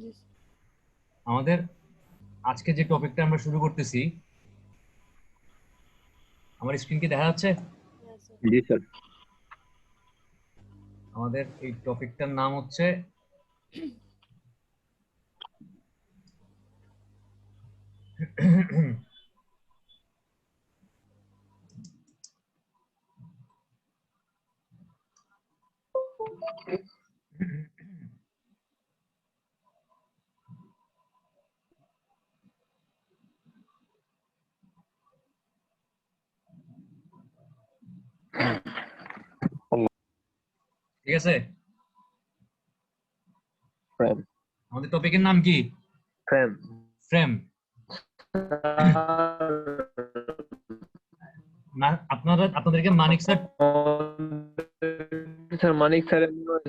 জি আমাদের আজকে যে টপিকটা আমরা শুরু করতেছি, আমার স্ক্রিন কি দেখা যাচ্ছে? স্যার। জি স্যার। আমাদের এই টপিকটার নাম হচ্ছে ঠিক আছে, ফ্রেম আমাদের টপিকের নাম কি? Frame frame. আপনাদেরকে মানিক স্যার স্যার মানিক স্যার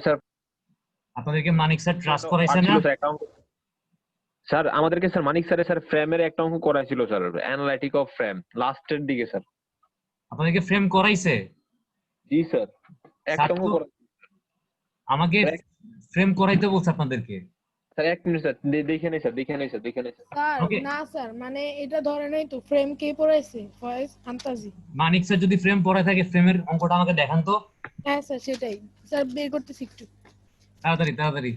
স্যার আপনাদেরকে মানিক স্যার ট্রাস্ট করাইছে পার্ট না? ছিল স্যার একটা অঙ্ক। স্যার আমাদেরকে স্যার মানিক স্যার স্যার ফ্রেমের একটা অঙ্ক করাইছিল স্যার, অ্যানালাইটিক অফ ফ্রেম লাস্টের দিকে স্যার। আপনাদেরকে ফ্রেম করাইছে? জি স্যার, স্যার একটা অঙ্ক তো করাই। আমাকে ফ্রেম করাইতে বলছে আপনাদেরকে। স্যার এক মিনিট স্যার, দেখে নেই স্যার, দেখে নেই স্যার, দেখে নেই স্যার। স্যার ওকে, না স্যার, মানে এটা ধরে নাই তো, ফ্রেম কে পড়াইছে? ফয়েজ আন্তাজি। মানিক স্যার যদি ফ্রেম পড়ায় থাকে, ফ্রেমের অঙ্কটা আমাকে দেখান তো। হ্যাঁ স্যার, সেটাই স্যার, বের করতেছি একটু। তাড়াতাড়ি তাড়াতাড়ি,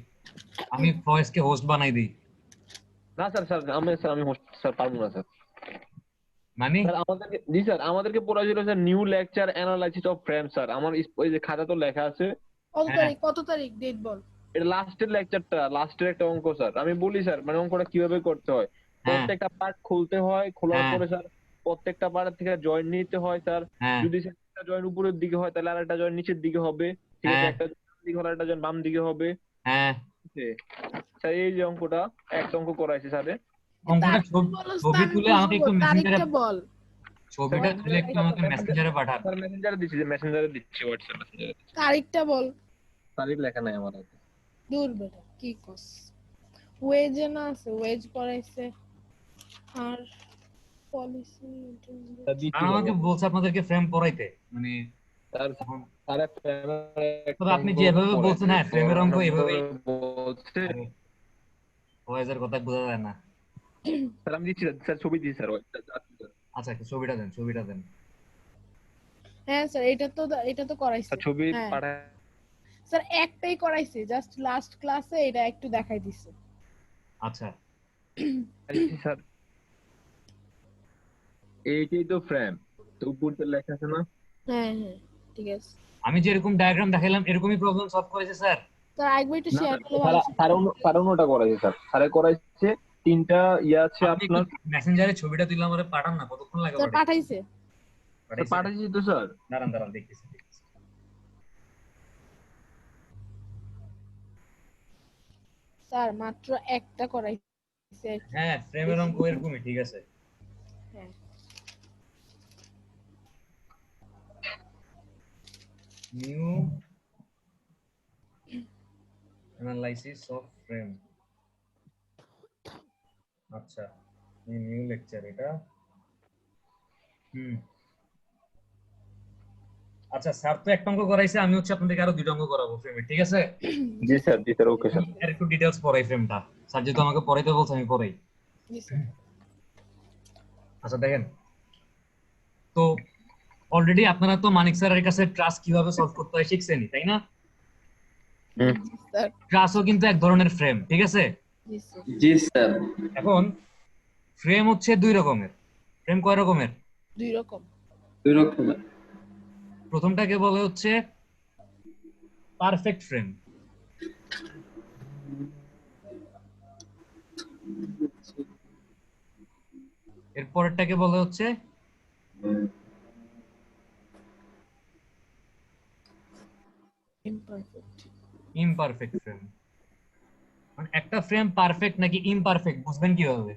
আমি ফয়েজকে হোস্ট বানাই দিই। না স্যার, আমি হোস্ট স্যার পারবো না স্যার। মানে স্যার আমাদেরকে, জি স্যার, আমাদেরকে পড়াইছিল sir new lecture analysis of frame sir. আমার ওই যে খাতা তো লেখা আছে। হ্যাঁ কত তারিখ ডেট বল। এটা লাস্টের লেকচারটা, লাস্টের একটা অঙ্ক স্যার। আমি বলি স্যার, মানে অঙ্কটা কিভাবে করতে হয়। হ্যাঁ প্রত্যেকটা পার্ট খুলতে হয়, খোলার হ্যাঁ পরে স্যার প্রত্যেকটা পার্ট থেকে জয়েন্ট নিতে হয় স্যার। হ্যাঁ যদি স্যার একটা জয়েন্ট উপরের দিকে হয় তাহলে আরেকটা জয়েন্ট নিচের দিকে হবে। ঠিক আছে, হ্যাঁ একটা joint দিকে হলে একটা জয়েন্ট বাম দিকে হবে। হ্যাঁ। ঠিক আছে? স্যার এই যে অঙ্কটা, একটা অঙ্ক করাইছে স্যারে। অঙ্কটা তারিখটা বলো, ছবি আমি তুলে আমাকে বুঝবো, একটু মেসেঞ্জারে, তারিখটা বল। স্যার ছবিটা তুলে একটু আমাকে মেসেঞ্জারে পাঠান। মেসেঞ্জারে দিচ্ছি, মেসেঞ্জারে দিচ্ছি, হোয়াটসঅ্যাপ মেসেঞ্জারে দিচ্ছি। তারিখটা বল। তারিখ লেখা নাই আমার হাতে। দূর বেটা, কি কস। ওয়েজে না আছে, ওয়েজ পড়াইছে। আর পলিসি স্যার আর দিচ্ছি স্যার। আমাকে বলছে আপনাদেরকে ফ্রেম পড়াইতে, মানে স্যার এখন স্যার ফ্রেমের একটা তবে আপনি অঙ্ক যেভাবে বলছেন, পড়াইছে, হ্যাঁ ফ্রেমের অঙ্ক পড়ানোর পরে এভাবেই। বলছে। আরে ভয়েসের কথা বোঝা যায় না। স্যার আমি দিচ্ছি স্যার, ছবি দিচ্ছি স্যার। আচ্ছা, একটু ছবিটা দেন, ছবিটা দেন। হ্যাঁ স্যার, এটা তো করাইছে। স্যার ছবি হ্যাঁ পাঠায় স্যার, একটাই করাইছে, জাস্ট লাস্ট ক্লাসে এটা একটু দেখাই দিছে। আচ্ছা, দিচ্ছি স্যার। এইটাই তো ফ্রেম, তো উপরে লেখা আছে না? হ্যাঁ হ্যাঁ, ঠিক আছে আমি যেরকম ডায়াগ্রাম দেখাইলাম এরকমই প্রবলেম সলভ করেছে স্যার। স্যার। আরেকবার একটু না শেয়ার স্যার, করলে ভালো ছিল। স্যার অন্যটা করাইছে স্যার। স্যারে করাইছে তিনটা ইয়ে আছে আপনি একটু আপনার। মেসেঞ্জারে ছবিটা দিলে আমারে পাঠান না, কতক্ষণ লাগে স্যার পাঠাইতে? পাঠাইছে। স্যার পাঠাইছে? পাঠাইছি তো স্যার। দাঁড়ান দাঁড়ান, দেখতেছি দেখতেছি। স্যার মাত্র একটা করাইছে আর কি। হ্যাঁ, ফ্রেমের বেশি অঙ্ক এরকমই, ঠিক আছে। হ্যাঁ নিউ অ্যানালাইসিস অফ ফ্রেম। আচ্ছা, নিউ লেকচার এটা। হুম। আচ্ছা, স্যার তো একটা অঙ্ক করাইছে, আমি হচ্ছে আপনাদেরকে আরো দুটো অঙ্ক করাবো ফ্রেমে, ঠিক আছে? জি স্যার, জি স্যার, ওকে স্যার। আর একটু ডিটেলস পড়াই ফ্রেমটা। স্যার যেহেতু আমাকে পড়াইতে বলছে, আমি পড়াই। জি স্যার। আচ্ছা দেখেন তো, অলরেডি আপনারা তো মানিক স্যারের কাছে ট্রাস্ট কিভাবে সলভ করতে হয় শিখছেনই, তাই না? হুম। জি স্যার। ট্রাস্টও কিন্তু এক ধরনের ফ্রেম, ঠিক আছে? জি স্যার। জি স্যার। এখন ফ্রেম হচ্ছে দুই রকমের। ফ্রেম কয় রকমের? দুই রকম। দুই রকমের। প্রথমটাকে বলে হচ্ছে পারফেক্ট ফ্রেম, এর পরেরটাকে বলে হচ্ছে ইমপারফেক্ট। Imperfect frame. মানে একটা ফ্রেম পারফেক্ট নাকি ইমপারফেক্ট বুঝবেন কিভাবে?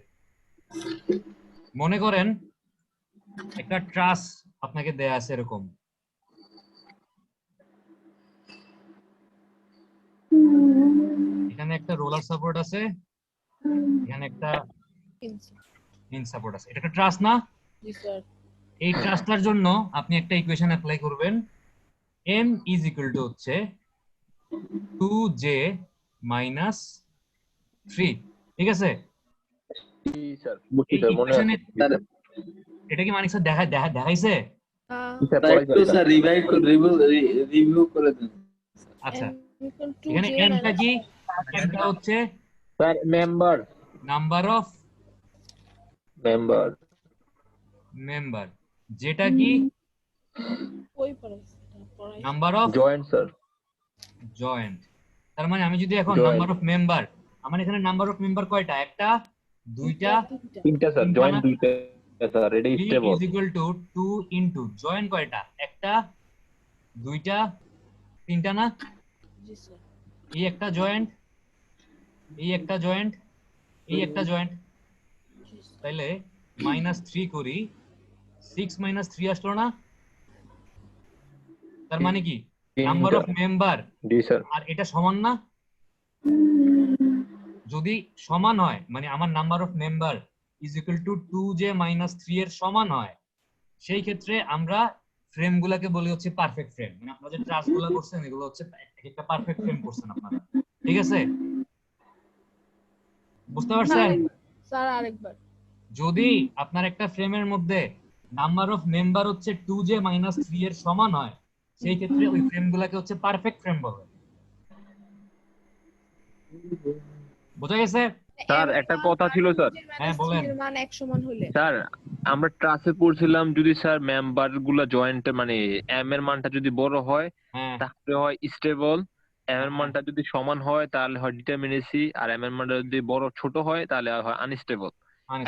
মনে করেন একটা ট্রাস আপনাকে দেয়া আছে এরকম, এখানে একটা রোলার সাপোর্ট আছে, এখানে একটা হিঞ্জ সাপোর্ট আছে, এটা একটা ট্রাস না? জি স্যার। এই ট্রাসটার জন্য আপনি একটা ইকুয়েশন অ্যাপ্লাই করবেন। m ইজ ইকুয়াল টু হচ্ছে 2j মাইনাস 3 ঠিক আছে জি স্যার বুঝছি এই স্যার মনে আছে ইকুয়েশনে স্যার এটা কি মানিক স্যার দেখাইছে জি স্যার স্যার পড়াই একটু স্যার রিভিউ করে দেন। আচ্ছা n equal to এখানে j এনটা minus কি এনটা হচ্ছে sir member number of member যেটা কি ওই পড়াইছে number of joint sir joint তার মানে আমি যদি এখন Joint. নাম্বার অফ মেম্বার আমার এখানে নাম্বার অফ মেম্বার কয়টা একটা দুইটা তিনটা তিনটা স্যার তিনটা জয়েন্ট না দুইটা স্যার এটা 3 stable is equal to 2 into joint কয়টা একটা দুইটা তিনটা না জি স্যার এই একটা জয়েন্ট এই একটা জয়েন্ট এই একটা জয়েন্ট জি স্যার তাইলে -3 করি 6 - 3 আসলো না তার মানে কি নাম্বার অফ মেম্বার জি স্যার আর এটা সমান না যদি সমান হয় মানে আমার number of member is equal to 2j - 3 এর সমান হয় সেই ক্ষেত্রে আমরা ফ্রেম গুলাকে বলি হচ্ছে পারফেক্ট ফ্রেম মানে আপনারা যে ট্রাস গুলা করছেন এগুলো হচ্ছে একটা পারফেক্ট ফ্রেম করছেন আপনারা ঠিক আছে বুঝতে পারছেন স্যার আরেকবার যদি আপনার একটা ফ্রেমের মধ্যে নাম্বার অফ মেম্বার হচ্ছে 2j - 3 এর সমান হয় সেই ক্ষেত্রে ওই ফ্রেম গুলাকে হচ্ছে পারফেক্ট ফ্রেম বলে বোঝা গেছে স্যার একটা কথা ছিল স্যার হ্যাঁ, বলেন। এর মান এক সমান হলে স্যার আমরা ট্রাসে পড়ছিলাম যদি স্যার মেম্বার গুলা জয়েন্ট মানে এম এর মানটা যদি বড় হয় হ্যাঁ তাহলে হয় স্টেবল এম এর হ্যাঁ। মানটা যদি সমান হয় তাহলে হয় ডিটারমিনেসি আর এম এর মানটা যদি বড় ছোট হয় তাহলে হয় আনস্টেবল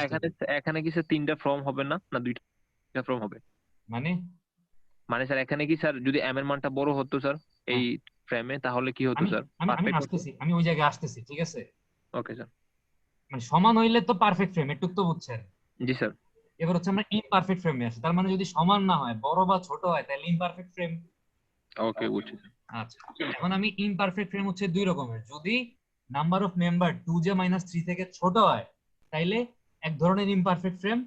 এখানে এখানে কি স্যার তিনটা ফর্ম হবে না না দুইটা ফর্ম হবে মানে মানে স্যার এখানে কি স্যার যদি এম এর মানটা বড় হতো স্যার এই ফ্রেমে তাহলে কি হতো আমি স্যার আমি আমি পারফেক্ট হতো আসতেছি আমি ওই জায়গায় আসতেছি ঠিক আছে ওকে স্যার মানে সমান হইলে তো পারফেক্ট ফ্রেম এটুক তো বুঝছেন জি স্যার এবার হচ্ছে আমরা ইমপারফেক্ট ফ্রেমে আসি তার মানে যদি সমান না হয় বড় বা ছোট হয় তাহলে ইমপারফেক্ট ফ্রেম ওকে বুঝছি স্যার আচ্ছা এখন আমি ইমপারফেক্ট ফ্রেম হচ্ছে দুই রকমের যদি নাম্বার অফ মেম্বার 2j - 3 থেকে ছোট হয় তাইলে এক ধরনের ইমপারফেক্ট ফ্রেম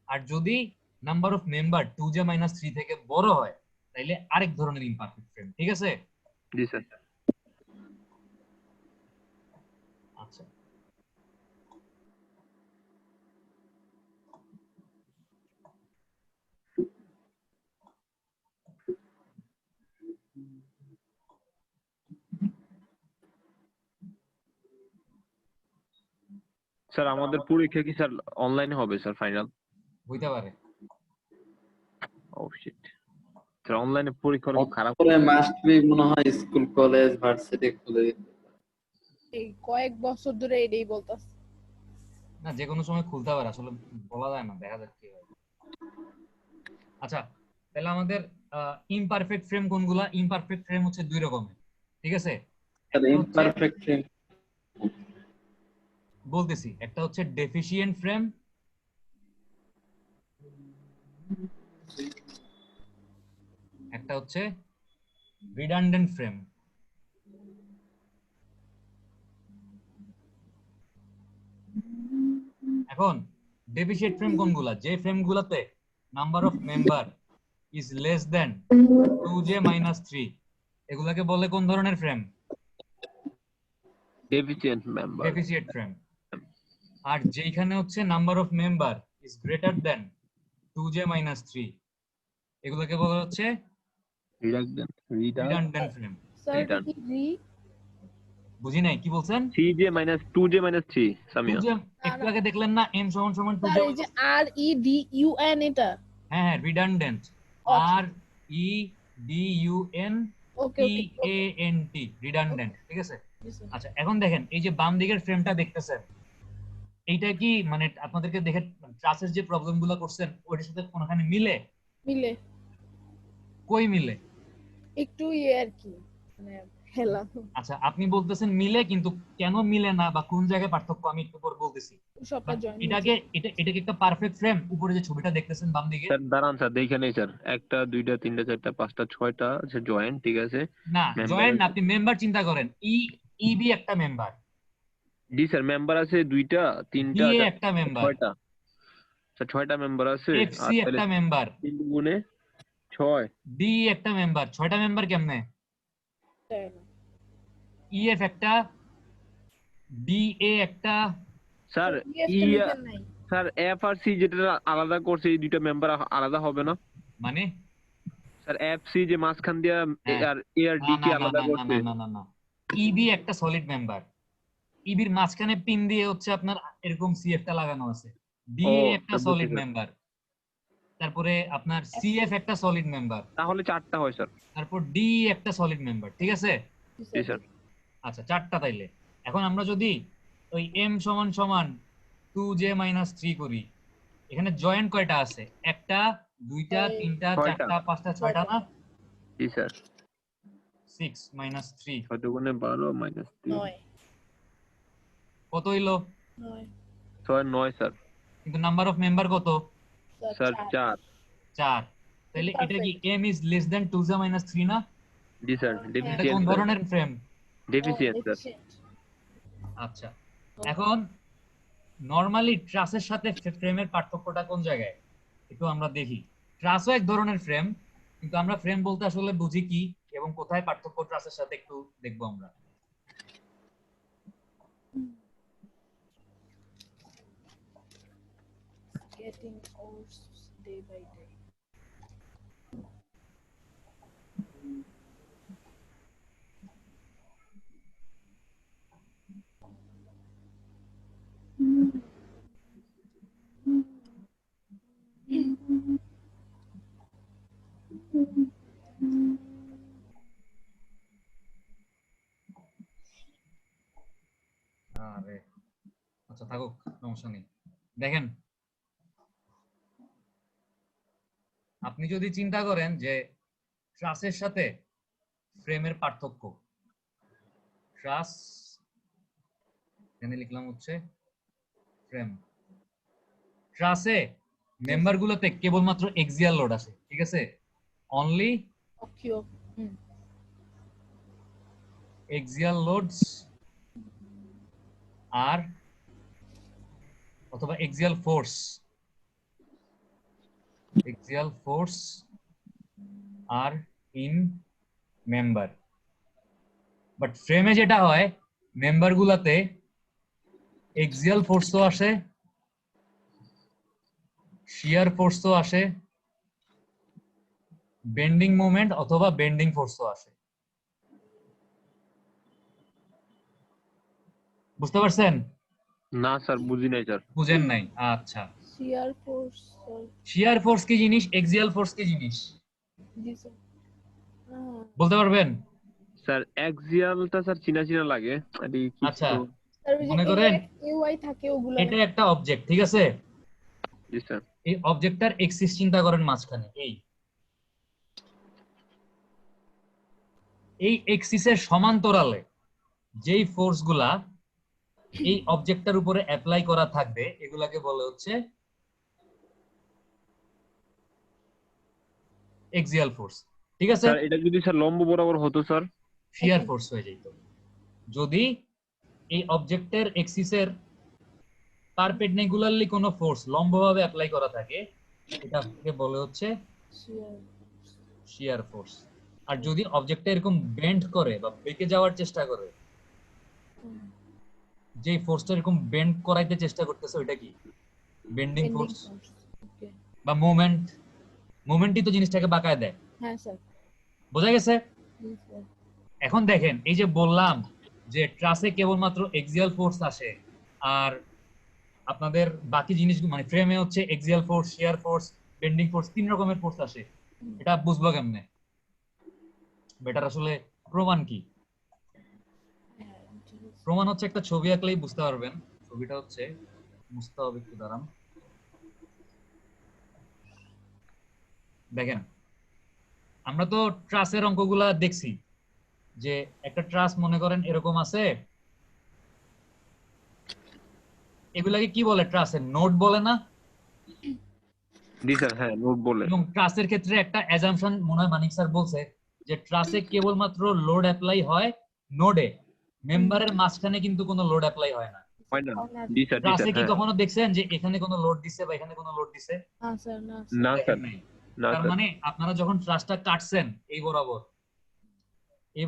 আর যদি নাম্বার অফ মেম্বার 2j - 3 থেকে বড় হয় তাইলে আরেক ধরনের ইমপারফেক্ট ফ্রেম ঠিক আছে জি স্যার আচ্ছা স্যার আমাদের পরীক্ষা কি স্যার অনলাইনে হবে স্যার ফাইনাল হইতে পারে ও শিট স্যার অনলাইনে পরীক্ষা খুব খারাপ পরে মাস্ট বি মনে হয় স্কুল কলেজ ভার্সিটি খুলে দিতে। এই কয়েক বছর ধরে এটাই বলতাছে না যে কোনো সময় খুলতে পারে আসলে বলা যায় না দেখা যাক কি হয় আচ্ছা তাহলে আমাদের ইমপারফেক্ট ফ্রেম কোনগুলা ইমপারফেক্ট ফ্রেম হচ্ছে দুই রকমের ঠিক আছে স্যার একটা হচ্ছে ইমপারফেক্ট ফ্রেম বলতেছি একটা হচ্ছে ডেফিসিয়েন্ট ফ্রেম একটা হচ্ছে রিডান্ডেন্ট ফ্রেম এখন ডেফিসিয়েন্ট ফ্রেম কোনগুলা যে ফ্রেমগুলোতে number of member is less than 2j - 3 এগুলাকে বলে কোন ধরনের frame deficient member deficient frame আর যেখানে হচ্ছে number of member is greater than 2j - 3 এগুলোকে বলা হচ্ছে রিডান্ডেন্ট ফ্রেম স্যার এটা কি রি বুঝি নাই কি বলছেন 3j - 2j - 3 সামিয়া 2j একটু আগে দেখলেন না m = 2j স্যার এই যে R E D U N এটা হ্যাঁ হ্যাঁ রিডান্ডেন্ট আচ্ছা। R E D U N okay T okay A N T redundant ঠিক আছে জি স্যার আচ্ছা এখন দেখেন এই যে বাম দিকের ফ্রেমটা দেখতেছেন এইটা কি মানে আপনাদেরকে দেখে ট্রাসের যে প্রবলেমগুলো করছেন ওইটার সাথে কোনখানে মিলে মিলে কই মিলে একটু আর কি মানে হেলা আচ্ছা আপনি বলতেছেন মিলে কিন্তু কেন মিলে না বা কোন জায়গায় পার্থক্য আমি একটু পর বলতেছি সবটা জয়েন এটাকে একটা পারফেক্ট ফ্রেম উপরে যে ছবিটা দেখতেছেন বাম দিকে স্যার দাঁড়ান স্যার দেখে নেই স্যার একটা দুইটা তিনটা চারটা পাঁচটা ছয়টা আছে জয়েন্ট ঠিক আছে না Member জয়েন্ট না আছে। আপনি মেম্বার চিন্তা করেন ইবি একটা মেম্বার জি স্যার মেম্বার আছে দুইটা তিনটা ডিএ চারটা, একটা মেম্বার ছয়টা স্যার ছয়টা মেম্বার আছে এফসি একটা মেম্বার 3 গুণে 6 ডি একটা মেম্বার 6টা মেম্বার কেমনে ইএফ একটা ডিএ একটা স্যার EF ই তো লিখেন নাই। স্যার এফ আর সি যেটা আলাদা করছে এই দুইটা মেম্বার আলাদা হবে না? মানে স্যার এফ সি যে মাঝখান দিয়া হ্যাঁ, আর এ আর না ডি না কে না আলাদা না না করছে। না না না না ইবি একটা সলিড মেম্বার, ইবির মাঝখানে পিন দিয়ে হচ্ছে আপনার এরকম সিএফ টা লাগানো আছে। ও ডিএ একটা স্যার বুঝছি সলিড স্যার। মেম্বার, তারপরে আপনার সিএফ একটা সলিড মেম্বার, তাহলে 4টা হয় স্যার। তারপর ডি একটা সলিড মেম্বার, ঠিক আছে? জি স্যার। আচ্ছা 4টা তাইলে। এখন আমরা যদি ওই m সমান সমান 2j - 3 করি, এখানে জয়েন্ট কয়টা আছে? একটা, দুইটা, তিনটা, 6টা। চারটা, পাঁচটা, ছয়টা না? জি স্যার। 6 - 3 6 দুগুণে 12 মাইনাস 3 9 কত হইলো? 9 6 9 স্যার। কিন্তু নাম্বার অফ মেম্বার কত? স্যার 4। 4। তাহলে এটা কি m is less than 2j - 3 না? জি স্যার এটা ডেফিসিয়েন্ট কোন স্যার। ধরনের ফ্রেম? Deficient sir. আচ্ছা, এখন নরমালি ট্রাসের সাথে ফ্রেমের পার্থক্যটা কোন জায়গায় একটু আমরা দেখি। ট্রাসও এক ধরনের ফ্রেম, কিন্তু আমরা ফ্রেম বলতে আসলে বুঝি কি এবং কোথায় পার্থক্য ট্রাসের সাথে একটু দেখবো আমরা। getting worse day by day. আরে আচ্ছা থাকুক, সমস্যা নেই। দেখেন, আপনি যদি চিন্তা করেন যে ট্রাসের সাথে ফ্রেমের পার্থক্য, ট্রাস এখানে লিখলাম হচ্ছে ফ্রেম। ট্রাসে মেম্বার গুলোতে কেবলমাত্র এক্সিয়াল লোড আছে, ঠিক আছে? Only Okay. এক্সিয়াল লোডস আর অথবা এক্সিয়াল ফোর্স আর ইন মেম্বার। বাট ফ্রেমে যেটা হয়, মেম্বার গুলাতে এক্সিয়াল ফোর্সও আসে, শিয়ার ফোর্সও আসে, বেন্ডিং মোমেন্ট অথবা বেন্ডিং ফোর্সও আসে। বুঝতে পারছেন? না স্যার বুঝি নাই স্যার। বুঝেন নাই? আচ্ছা, Shear force. শিয়ার ফোর্স কি জিনিস, এক্সিয়াল ফোর্স কি জিনিস This. বলতে পারবেন? স্যার অ্যাক্সিয়ালটা স্যার চিনা চিনা লাগে। এটি কি আচ্ছা, ছিল? মনে করেন AY থাকে ওগুলা। এটা একটা অবজেক্ট, ঠিক আছে? জি স্যার। এই অবজেক্টটার এক্সিস চিন্তা করেন মাঝখানে, এই এক্সিসের সমান্তরালে যেই ফোর্স গুলা এই অবজেক্টটার উপরে অ্যাপ্লাই করা থাকবে এগুলাকে বলে হচ্ছে এক্সিয়াল ফোর্স, ঠিক আছে? স্যার এটা যদি স্যার লম্ব বরাবর হতো স্যার? শিয়ার ফোর্স হয়ে যেত। যদি এই অবজেক্টের এক্সিসের পারপেন্ডিকুলারলি কোনো ফোর্স লম্বভাবে অ্যাপ্লাই করা থাকে, এটাকে বলে হচ্ছে শিয়ার ফোর্স। আর যদি অবজেক্টটা এরকম বেন্ড করে বা বেঁকে যাওয়ার চেষ্টা করে, যে ফোর্সটা এরকম বেন্ড করাইতে চেষ্টা করতেছে ওইটা কি? বেন্ডিং ফোর্স বা মোমেন্টই তো জিনিসটাকে বাঁকায় দেয়। হ্যাঁ স্যার। বোঝা গেছে? এখন দেখেন, এই যে বললাম যে ট্রাসে কেবলমাত্র এক্সিয়াল ফোর্স আসে আর আপনাদের বাকি জিনিসগুলো মানে ফ্রেমে হচ্ছে axial force, shear force, bending force, 3 রকমের ফোর্স আসে। এটা বুঝবো কেমনে? বেটার আসলে প্রমাণ কি? প্রমাণ হচ্ছে একটা ছবি আঁকলেই বুঝতে পারবেন। ছবিটা হচ্ছে বুঝতে হবে, একটু দাঁড়ান। দেখেন, আমরা তো ট্রাসের অঙ্কগুলা দেখছি যে একটা ট্রাস মনে করেন এরকম আছে, এগুলাকে কি বলে? ট্রাসের নোড বলে না? জি স্যার, হ্যাঁ নোট বলে। এবং ট্রাসের ক্ষেত্রে একটা অ্যাজাম্পশন মনে হয় মানিক স্যার বলছে যে ট্রাসে কেবলমাত্র লোড অ্যাপ্লাই হয় নোডে, মেম্বারের মাঝখানে কিন্তু কোনো লোড অ্যাপ্লাই হয় না। হয় না? জি স্যার, জি ট্রাসে স্যার। কি হ্যাঁ কখনো দেখছেন যে এখানে কোনো লোড দিছে বা এখানে কোনো লোড দিছে? না স্যার, না না স্যার, দেখেন নাই। না তার স্যার। মানে আপনারা যখন ট্রাসটা কাটছেন এই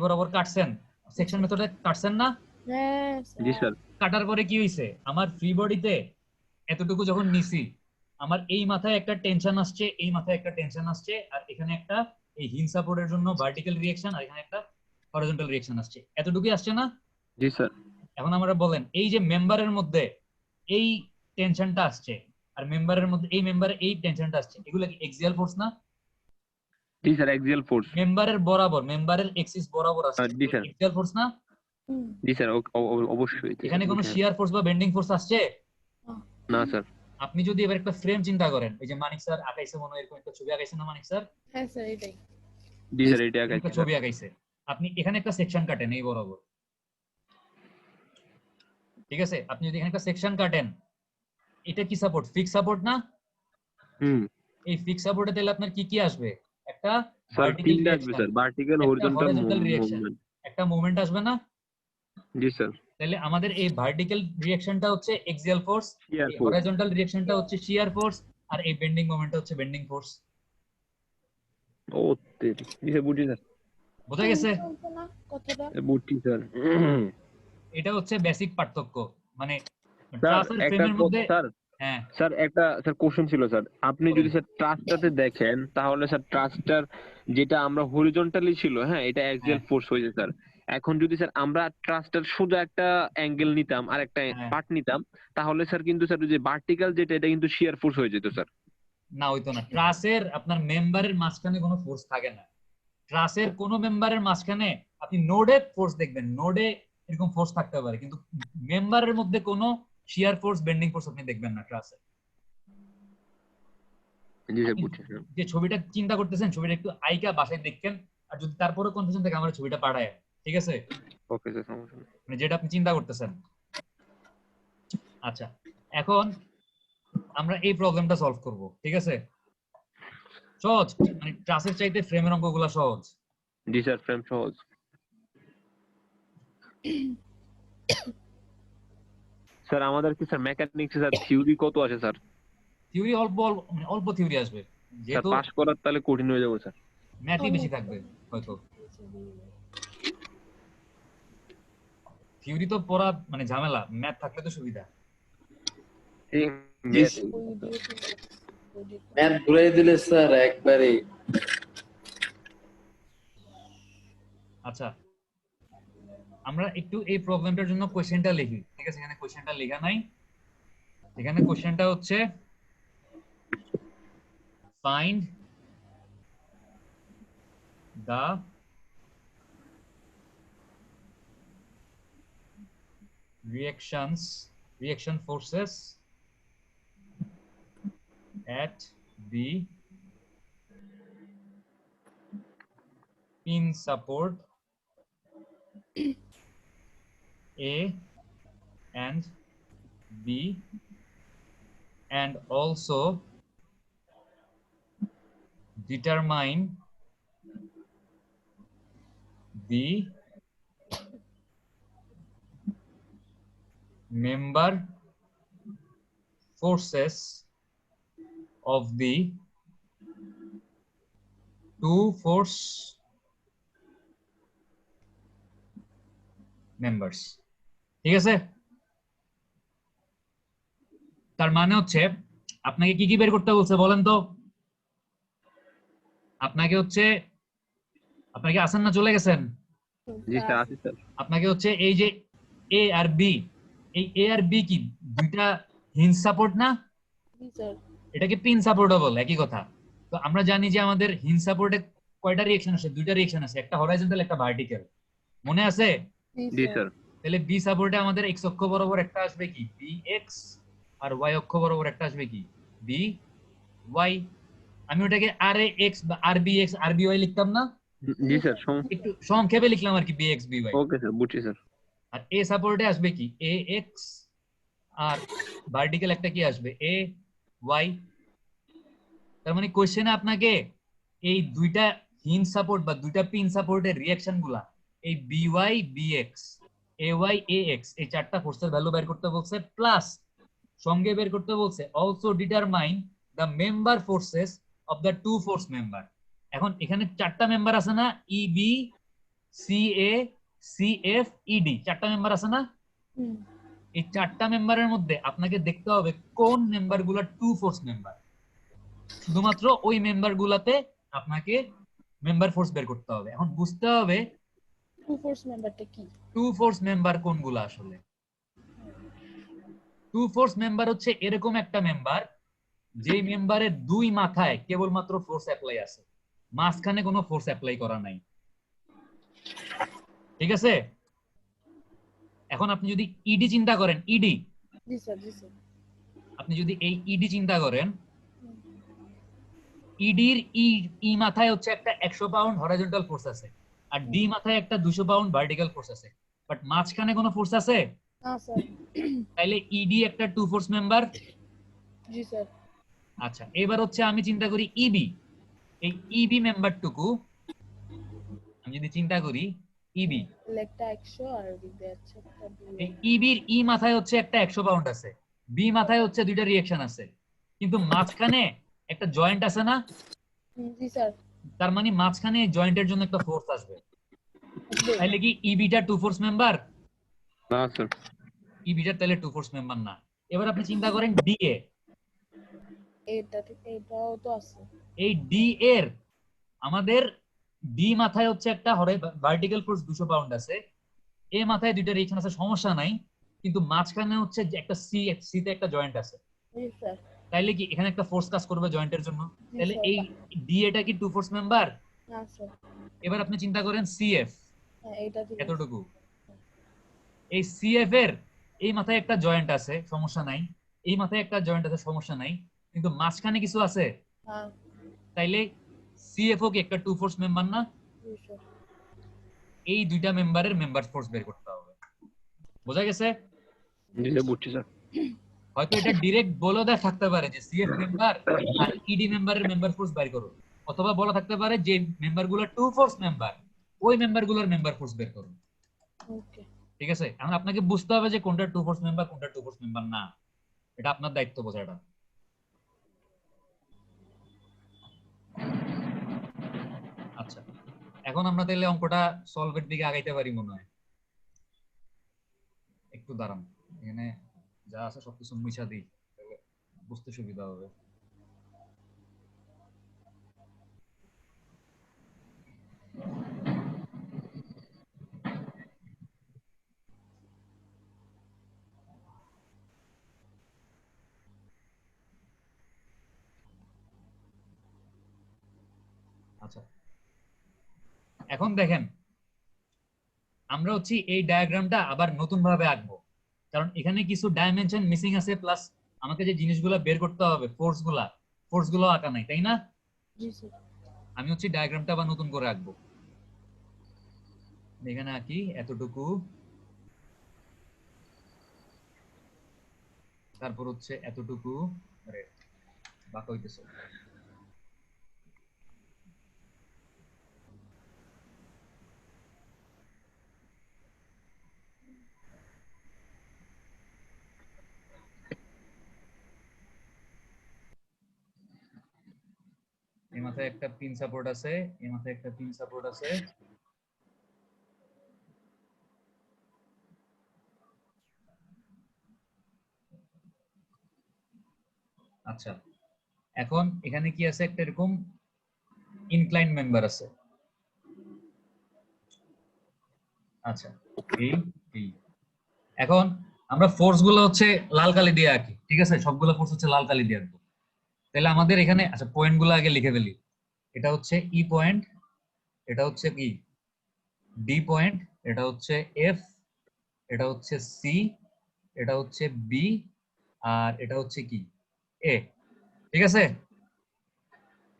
বরাবর কাটছেন, সেকশন মেথডে কাটছেন না? হ্যাঁ জি স্যার। স্যার। কাটার পরে কি হইছে, আমার ফ্রি বডিতে এতটুকু যখন নিছি, আমার এই মাথায় একটা টেনশন আসছে, এই মাথায় একটা টেনশন আসছে, আর এখানে একটা এই হিন সাপোর্টের জন্য ভার্টিক্যাল রিঅ্যাকশন, আর এখানে একটা হরিজন্টাল রিঅ্যাকশন আসছে, এতটুকুই আসছে না? জি স্যার। এখন আমরা বলেন এই যে মেম্বারের মধ্যে এই টেনশনটা আসছে, আর মেম্বারের মধ্যে এই মেম্বারে এই টেনশনটা আসছে, এগুলো কি এক্সিয়াল ফোর্স না? জি স্যার, এক্সিয়াল ফোর্স। মেম্বারের বরাবর, মেম্বারের এক্সিস বরাবর আসছে, জি স্যার। এক্সিয়াল ফোর্স না? হুম। জি স্যার, অবশ্যই। এখানে কোনো শিয়ার ফোর্স বা বেন্ডিং ফোর্স আসছে? না স্যার। আপনি যদি এবার একটা ফ্রেম চিন্তা করেন, এই যে মানিক স্যার আঁকাইছে, মনে হয় এরকম একটা ছবি আঁকাইছে না মানিক স্যার? হ্যাঁ স্যার এটাই। জি স্যার, এটা এরকম একটা ছবি আঁকাইছে, আপনি এখানে একটা সেকশন কাটেন এই বরাবর, ঠিক আছে? আপনি যদি এখানে একটা সেকশন কাটেন, এটা কি সাপোর্ট? ফিক্স সাপোর্ট না? হুম। এই ফিক্স সাপোর্টে তাহলে আপনার কি কি আসবে? একটা স্যার ভার্টিক্যাল তিনটা আসবে রিঅ্যাকশন, স্যার, ভার্টিক্যাল, একটা হরিজন্টাল, হরিজন্টাল রিঅ্যাকশন, মুভমেন্ট। একটা মুভমেন্ট আসবে না? জি স্যার। তাহলে আমাদের এই ভার্টিক্যাল রিঅ্যাকশনটা হচ্ছে এক্সিয়াল ফোর্স, শিয়ার এই ফোর্স। হরিজন্টাল রিঅ্যাকশনটা হচ্ছে শিয়ার ফোর্স, আর এই বেন্ডিং মোমেন্টটা হচ্ছে বেন্ডিং ফোর্স। ও তেরি, জি স্যার, বুঝছি স্যার। বোঝা গেছে? চলছে না কথাটা। বুঝছি স্যার। এটা হচ্ছে বেসিক পার্থক্য, মানে স্যার ট্রাস আর একটা ফ্রেমের মধ্যে। স্যার, হ্যাঁ স্যার একটা স্যার কোশ্চেন ছিল স্যার। আপনি বলেন। যদি স্যার ট্রাস্টটাতে দেখেন, তাহলে স্যার ট্রাস্টটার যেটা আমরা হরিজন্টালি ছিল, হ্যাঁ, এটা হ্যাঁ অ্যাক্সিয়াল ফোর্স হয়েছে স্যার। এখন যদি স্যার আমরা ট্রাস্টের সোজা একটা অ্যাঙ্গেল নিতাম আর একটা হ্যাঁ, পার্ট নিতাম, তাহলে স্যার কিন্তু স্যার যে ভার্টিক্যাল যেটা, এটা কিন্তু শিয়ার ফোর্স হয়ে যেত স্যার। না হইতো না, ট্রাসের আপনার মেম্বারের মাঝখানে কোনো ফোর্স থাকে না, ট্রাসের কোনো মেম্বারের মাঝখানে আপনি নোডে ফোর্স দেখবেন, নোডে এরকম ফোর্স থাকতে পারে, কিন্তু মেম্বারের মধ্যে কোনো শিয়ার ফোর্স বেন্ডিং ফোর্স আপনি দেখবেন না ট্রাসে। জি স্যার, আপনি বুঝছি স্যার। যে ছবিটা চিন্তা করতেছেন, ছবিটা একটু আইকা বাসায় দেখেন, আর যদি তারপরে কনফিউশন থাকে আমার ছবিটা পাঠায়, ঠিক আছে? ওকে স্যার, সমস্যা নেই। মানে যেটা আপনি চিন্তা করতেছেন। আচ্ছা, এখন আমরা এই প্রবলেমটা সলভ করব, ঠিক আছে? সহজ, মানে ট্রাসের চাইতে ফ্রেমের অঙ্কগুলো সহজ। জি স্যার, ফ্রেম সহজ। স্যার আমাদের কি স্যার মেকানিক্স স্যার থিওরি কত আছে স্যার? থিওরি অল্প অল্প, মানে অল্প থিওরি আসবে, স্যার যেহেতু পাস করার তাহলে কঠিন হয়ে যাবে স্যার। ম্যাথই বেশি থাকবে হয়তো। থিওরি তো পড়া মানে ঝামেলা, ম্যাথ থাকলে তো সুবিধা। ম্যাথ ঘুরাই দিলে স্যার একবারে। আচ্ছা, আমরা একটু এই প্রবলেমটার জন্য কোশ্চেনটা লিখি, ঠিক আছে? এখানে কোশ্চেনটা লেখা নাই, এখানে কোশ্চেনটা হচ্ছে find the reaction forces at the pin support A and B, and also determine the member forces of the two force members, ঠিক আছে? তার মানে হচ্ছে আপনাকে কি কি বের করতে বলছে বলেন তো? আপনাকে হচ্ছে, আপনাকে আসেন না চলে গেছেন? জি স্যার, আছি স্যার। আপনাকে হচ্ছে এই যে এ আর বি, এই এ আর বি কি দুইটা হিঞ্জ সাপোর্ট না? এটাকে পিন সাপোর্টও বলে, একই কথা। তো আমরা জানি যে আমাদের হিঞ্জ সাপোর্টে কয়টা রিঅ্যাকশন আসে? দুইটা রিঅ্যাকশন আসে, একটা হরাইজন্টাল একটা ভার্টিক্যাল, মনে আছে? জি স্যার। তাহলে বি সাপোর্টে আমাদের এক্স অক্ষ বরাবর একটা আসবে কি বি এক্স, আর ওয়াই অক্ষ বরাবর একটা আসবে কি বি ওয়াই। আমি ওটাকে আর এ এক্স বা R B x R B y লিখতাম না? জি স্যার, একটু সংক্ষেপে লিখলাম আর কি, B x B y. Okay sir, বুঝছি স্যার। আর এ সাপোর্টে আসবে কি এ এক্স, আর ভার্টিক্যাল একটা কি আসবে এ ওয়াই। তার মানে কোশ্চেনে আপনাকে এই দুইটা হিঞ্জ সাপোর্ট বা দুইটা পিন সাপোর্টের রিঅ্যাকশন গুলা, এই B Y B x, A Y A x, এই চারটা ফোর্সের ভ্যালু বের করতে বলছে, প্লাস সঙ্গে বের করতে বলছে also determine the member forces of the two force member. এখন এখানে চারটা মেম্বার আছে না, E B C A CFED চারটা মেম্বার আছে না? হুম এই চারটা মেম্বারের মধ্যে আপনাকে দেখতে হবে কোন মেম্বারগুলো টু ফোর্স মেম্বার। শুধুমাত্র ওই মেম্বারগুলোতে আপনাকে মেম্বার ফোর্স বের করতে হবে। এখন বুঝতে হবে টু ফোর্স মেম্বারটা কি? টু ফোর্স মেম্বার কোনগুলো আসলে। টু ফোর্স মেম্বার হচ্ছে এরকম একটা মেম্বার যে মেম্বারের দুই মাথায় কেবলমাত্র ফোর্স অ্যাপ্লাই আছে, মাঝখানে কোনো ফোর্স অ্যাপ্লাই করা নাই। ঠিক আছে? এখন আপনি যদি ইডি চিন্তা করেন, ইডি জি স্যার জি স্যার। আপনি যদি এই ইডি চিন্তা করেন, ইডির ই মাথায় হচ্ছে একটা 100 পাউন্ড হরাইজন্টাল ফোর্স আছে, আর ডি মাথায় একটা 200 পাউন্ড ভার্টিক্যাল ফোর্স আছে, বাট মাঝখানে কোনো ফোর্স আছে? না স্যার। তাইলে ইডি একটা টু ফোর্স মেম্বার। জি স্যার। আচ্ছা, এবার হচ্ছে আমি চিন্তা করি ইবি। এই ইবি মেম্বারটুকু আমি যদি চিন্তা করি, ইবি লেগটা 100 আর দিকে আছে একটা এই 2। ইবির ই মাথায় হচ্ছে একটা 100 পাউন্ড আছে, বি মাথায় হচ্ছে দুইটা রিঅ্যাকশন আছে, কিন্তু মাঝখানে একটা জয়েন্ট আছে না? জি স্যার। তার মানে মাঝখানে জয়েন্টের জন্য একটা ফোর্স আসবে। আসবে। তাহলে কি ইবিটা টু ফোর্স মেম্বার? না স্যার, ইবিটা তাহলে টু ফোর্স মেম্বার না। এবার আপনি চিন্তা করেন ডিএ। এটা ঠিক, এটাও তো আছে। এই ডি এর আমাদের ডি মাথায় হচ্ছে একটা ভার্টিক্যাল ফোর্স 200 পাউন্ড আছে, এ মাথায় দুইটা রিঅ্যাকশন আছে, সমস্যা নাই, কিন্তু মাঝখানে হচ্ছে যে একটা সি তে একটা জয়েন্ট আছে। জি স্যার। তাইলে কি এখানে একটা ফোর্স কাজ করবে জয়েন্টের জন্য? জি তাহলে স্যার। এই ডি এটা কি টু ফোর্স মেম্বার? না স্যার। এবার আপনি চিন্তা করেন সিএফ, হ্যাঁ এটা ঠিক আছে। এতটুকু। এই সিএফ এর এই মাথায় একটা জয়েন্ট আছে, সমস্যা নাই, এই মাথায় একটা জয়েন্ট আছে, সমস্যা নাই, কিন্তু মাঝখানে কিছু আছে। হ্যাঁ তাইলে সিএফও কি একটা টু ফোর্স মেম্বার না? জি স্যার। এই দুইটা মেম্বারের মেম্বার ফোর্স বের করতে হবে। বোঝা গেছে? জি স্যার, বুঝছি স্যার। হয়তো এটা ডাইরেক্ট বলে দেয়া থাকতে পারে যে সিএফ মেম্বার আর ইডি মেম্বারের মেম্বার ফোর্স বের করো, অথবা বলা থাকতে পারে যে মেম্বারগুলো টু ফোর্স মেম্বার ওই মেম্বারগুলোর মেম্বার ফোর্স বের করো। ওকে। ঠিক আছে? এখন আপনাকে বুঝতে হবে যে কোনটা টু ফোর্স মেম্বার কোনটা টু ফোর্স মেম্বার না, এটা আপনার দায়িত্ব বোঝাটা। আচ্ছা, এখন আমরা তাহলে অঙ্কটা সলভের দিকে আগাইতে পারি মনে হয়। একটু দাঁড়ান, এখানে যা আছে সবকিছু মুছা দিই, তাহলে বুঝতে সুবিধা হবে। আচ্ছা, এখন দেখেন আমরা হচ্ছে এই ডায়াগ্রামটা আবার নতুন ভাবে আঁকবো, কারণ এখানে কিছু ডাইমেনশন মিসিং আছে, প্লাস আমাকে যে জিনিসগুলো বের করতে হবে ফোর্স গুলো আঁকা নাই, তাই না? জি স্যার। আমি হচ্ছে ডায়াগ্রামটা আবার নতুন করে আঁকবো। এখানে আঁকি এতটুকু, তারপর হচ্ছে এতটুকু, আরে বাঁকা হইতেছে। এই মাথায় একটা পিন সাপোর্ট আছে, এই মাথায় একটা পিন সাপোর্ট আছে, আচ্ছা। এখন এখানে কি আছে, একটা এরকম ইনক্লাইন মেম্বার আছে। আচ্ছা, এই এই এখন আমরা ফোর্স গুলো হচ্ছে লাল কালি দিয়ে আঁকি, ঠিক আছে? সবগুলো ফোর্স হচ্ছে লাল কালি দিয়ে আঁকবো। তাহলে আমাদের এখানে আচ্ছা পয়েন্ট গুলো আগে লিখে ফেলি। এটা হচ্ছে ই পয়েন্ট, এটা হচ্ছে কি ডি পয়েন্ট, এটা হচ্ছে এফ, এটা হচ্ছে সি, এটা হচ্ছে বি, আর এটা হচ্ছে কি এ। ঠিক আছে?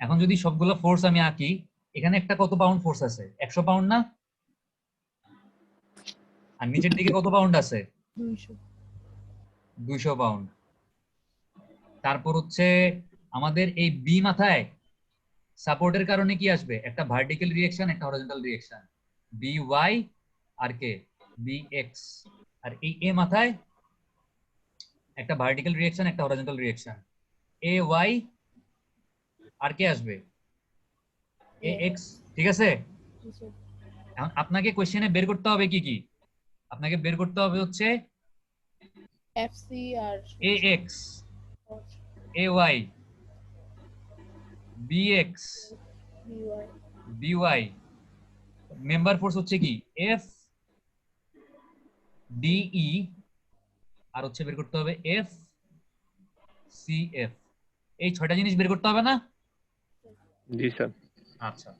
এখন যদি সবগুলো ফোর্স আমি আঁকি, এখানে একটা কত পাউন্ড ফোর্স আছে? 100 পাউন্ড না? আর নিচের দিকে কত পাউন্ড আছে? 200। 200 পাউন্ড। তারপর হচ্ছে আমাদের এই বি মাথায় সাপোর্টের কারণে কি আসবে? একটা ভার্টিক্যাল রিঅ্যাকশন, একটা হরিজন্টাল রিঅ্যাকশন, বি ওয়াই আর কে বি এক্স। আর এই এ মাথায় একটা ভার্টিক্যাল রিঅ্যাকশন, একটা হরিজন্টাল রিঅ্যাকশন, এ ওয়াই আর কে আসবে? এ এক্স। ঠিক আছে? জি স্যার। এখন আপনাকে কোশ্চেনে বের করতে হবে কি কি, আপনাকে বের করতে হবে হচ্ছে FC আর ax ay bx BY by member force হচ্ছে কি f de আর হচ্ছে বের করতে হবে f cf, এই 6টা জিনিস বের করতে হবে না? জি স্যার। আচ্ছা,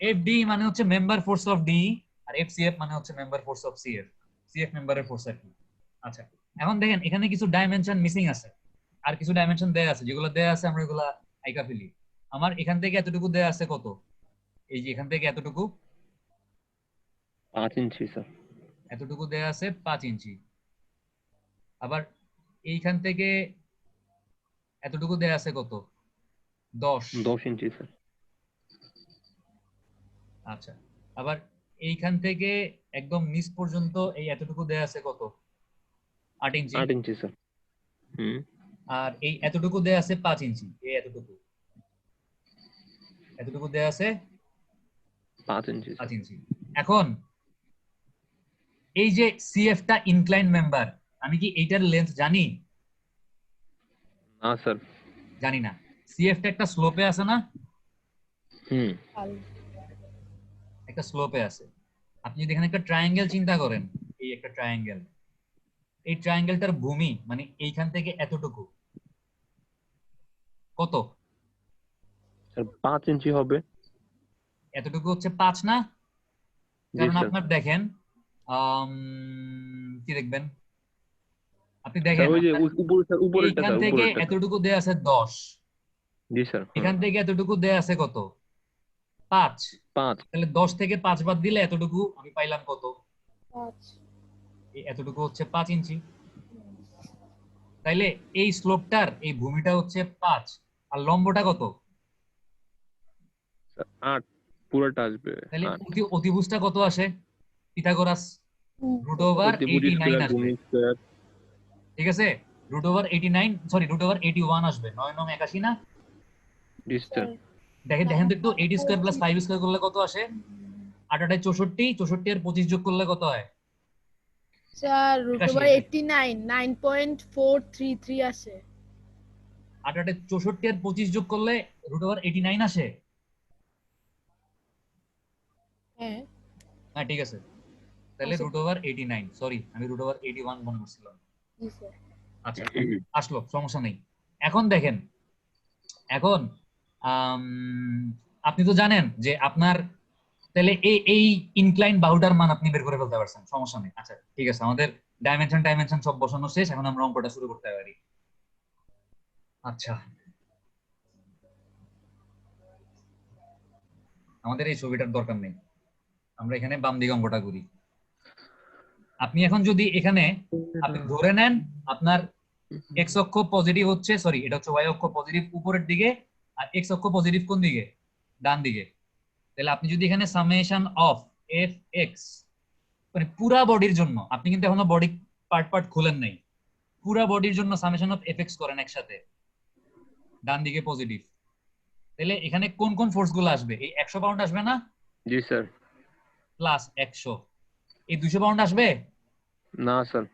fd মানে হচ্ছে মেম্বার ফোর্স অফ d আর fcf মানে হচ্ছে member force of cf, cf মেম্বারের ফোর্স আর কি। আচ্ছা, এখন দেখেন এখানে কিছু ডাইমেনশন মিসিং আছে, আর কিছু ডাইমেনশন দেয়া আছে, যেগুলো দেয়া আছে আমরা এগুলা আইকা ফেলি। আমার এখান থেকে এতটুকু দেয়া আছে কত, এই যে এখান থেকে এতটুকু 5 ইঞ্চি স্যার। এতটুকু দেয়া আছে 5 ইঞ্চি। আবার এইখান থেকে এতটুকু দেয়া আছে কত, 10 ইঞ্চি স্যার। আচ্ছা, আবার এইখান থেকে একদম নিচ পর্যন্ত এই এতটুকু দেয়া আছে কত, 8 ইঞ্চি। 8 ইঞ্চি স্যার। আর এই এতটুকু দেয়া আছে 5 ইঞ্চি, এই এতটুকু দেয়া আছে 5 ইঞ্চি। 5 ইঞ্চি। এখন এই যে সিএফ টা ইনক্লাইন মেম্বার, আমি কি এইটার লেন্থ জানি? না স্যার, জানি না। সিএফ টা একটা স্লোপে আছে না? একটা স্লোপে আছে। আপনি যদি এখানে একটা ট্রায়াঙ্গেল চিন্তা করেন, এই একটা ট্রায়াঙ্গেল, এই ট্রায়াঙ্গেলটার ভূমি মানে এইখান থেকে এতটুকু কত? স্যার 5 ইঞ্চি হবে। এতটুকু হচ্ছে 5 না? কারণ আপনার দেখেন কি দেখবেন, আপনি দেখেন ওই যে উপরে এখান থেকে এতটুকু দেয়া আছে 10। জি স্যার। এখান থেকে এতটুকু দেয়া আছে কত, 5। তাহলে 10 থেকে 5 বাদ দিলে এতটুকু আমি পাইলাম কত, 5। এতটুকু হচ্ছে 5 ইঞ্চি। তাইলে এই স্লোপটার এই ভূমিটা হচ্ছে 5, আর লম্বটা কত, 8 পুরোটা আসবে। তাহলে অতিভুজটা কত আসে, পিথাগোরাস √89 আসবে। ঠিক আছে, √89 সরি √81 আসবে। 9 9 81 না? জি স্যার। দেখেন তো একটু 8 স্কয়ার প্লাস 5 স্কয়ার করলে কত আসে? 8 8 64, 64 আর 25 যোগ করলে কত হয়? স্যার √89 9.433 আসে। 8 8 64 আর 25 যোগ করলে √89 আসে। হ্যাঁ হ্যাঁ ঠিক আছে, তাহলে √89, সরি আমি √81 মনে করছিলাম। জি স্যার। আচ্ছা আসলো, সমস্যা নেই। এখন দেখেন, এখন আপনি তো জানেন যে আপনার তাহলে এই ইনক্লাইন বাহুটার মান আপনি বের করে ফেলতে পারছেন, সমস্যা নেই। আচ্ছা ঠিক আছে, আমাদের ডাইমেনশন সব বসানো শেষ, এখন আমরা অঙ্কটা শুরু করতে পারি। আচ্ছা, আমাদের এই ছবিটার দরকার নেই, আমরা এখানে বাম দিকে অঙ্কটা করি। আপনি এখন যদি এখানে আপনি ধরে নেন আপনার এক্স অক্ষ পজিটিভ হচ্ছে, সরি এটা হচ্ছে ওয়াই অক্ষ পজিটিভ উপরের দিকে, আর এক্স অক্ষ পজিটিভ কোন দিকে, ডান দিকে। তাহলে আপনি যদি এখানে সামেশন অফ এফ এক্স মানে পুরা বডির জন্য, আপনি কিন্তু এখনো বডি পার্ট খুলেন নাই, পুরা বডির জন্য সামেশন অফ এফ এক্স করেন একসাথে, ডান দিকে পজিটিভ, তাহলে এখানে কোন কোন ফোর্স গুলো আসবে? এই 100 পাউন্ড আসবে না? জি স্যার। প্লাস 100, এই 200 পাউন্ড আসবে না স্যার।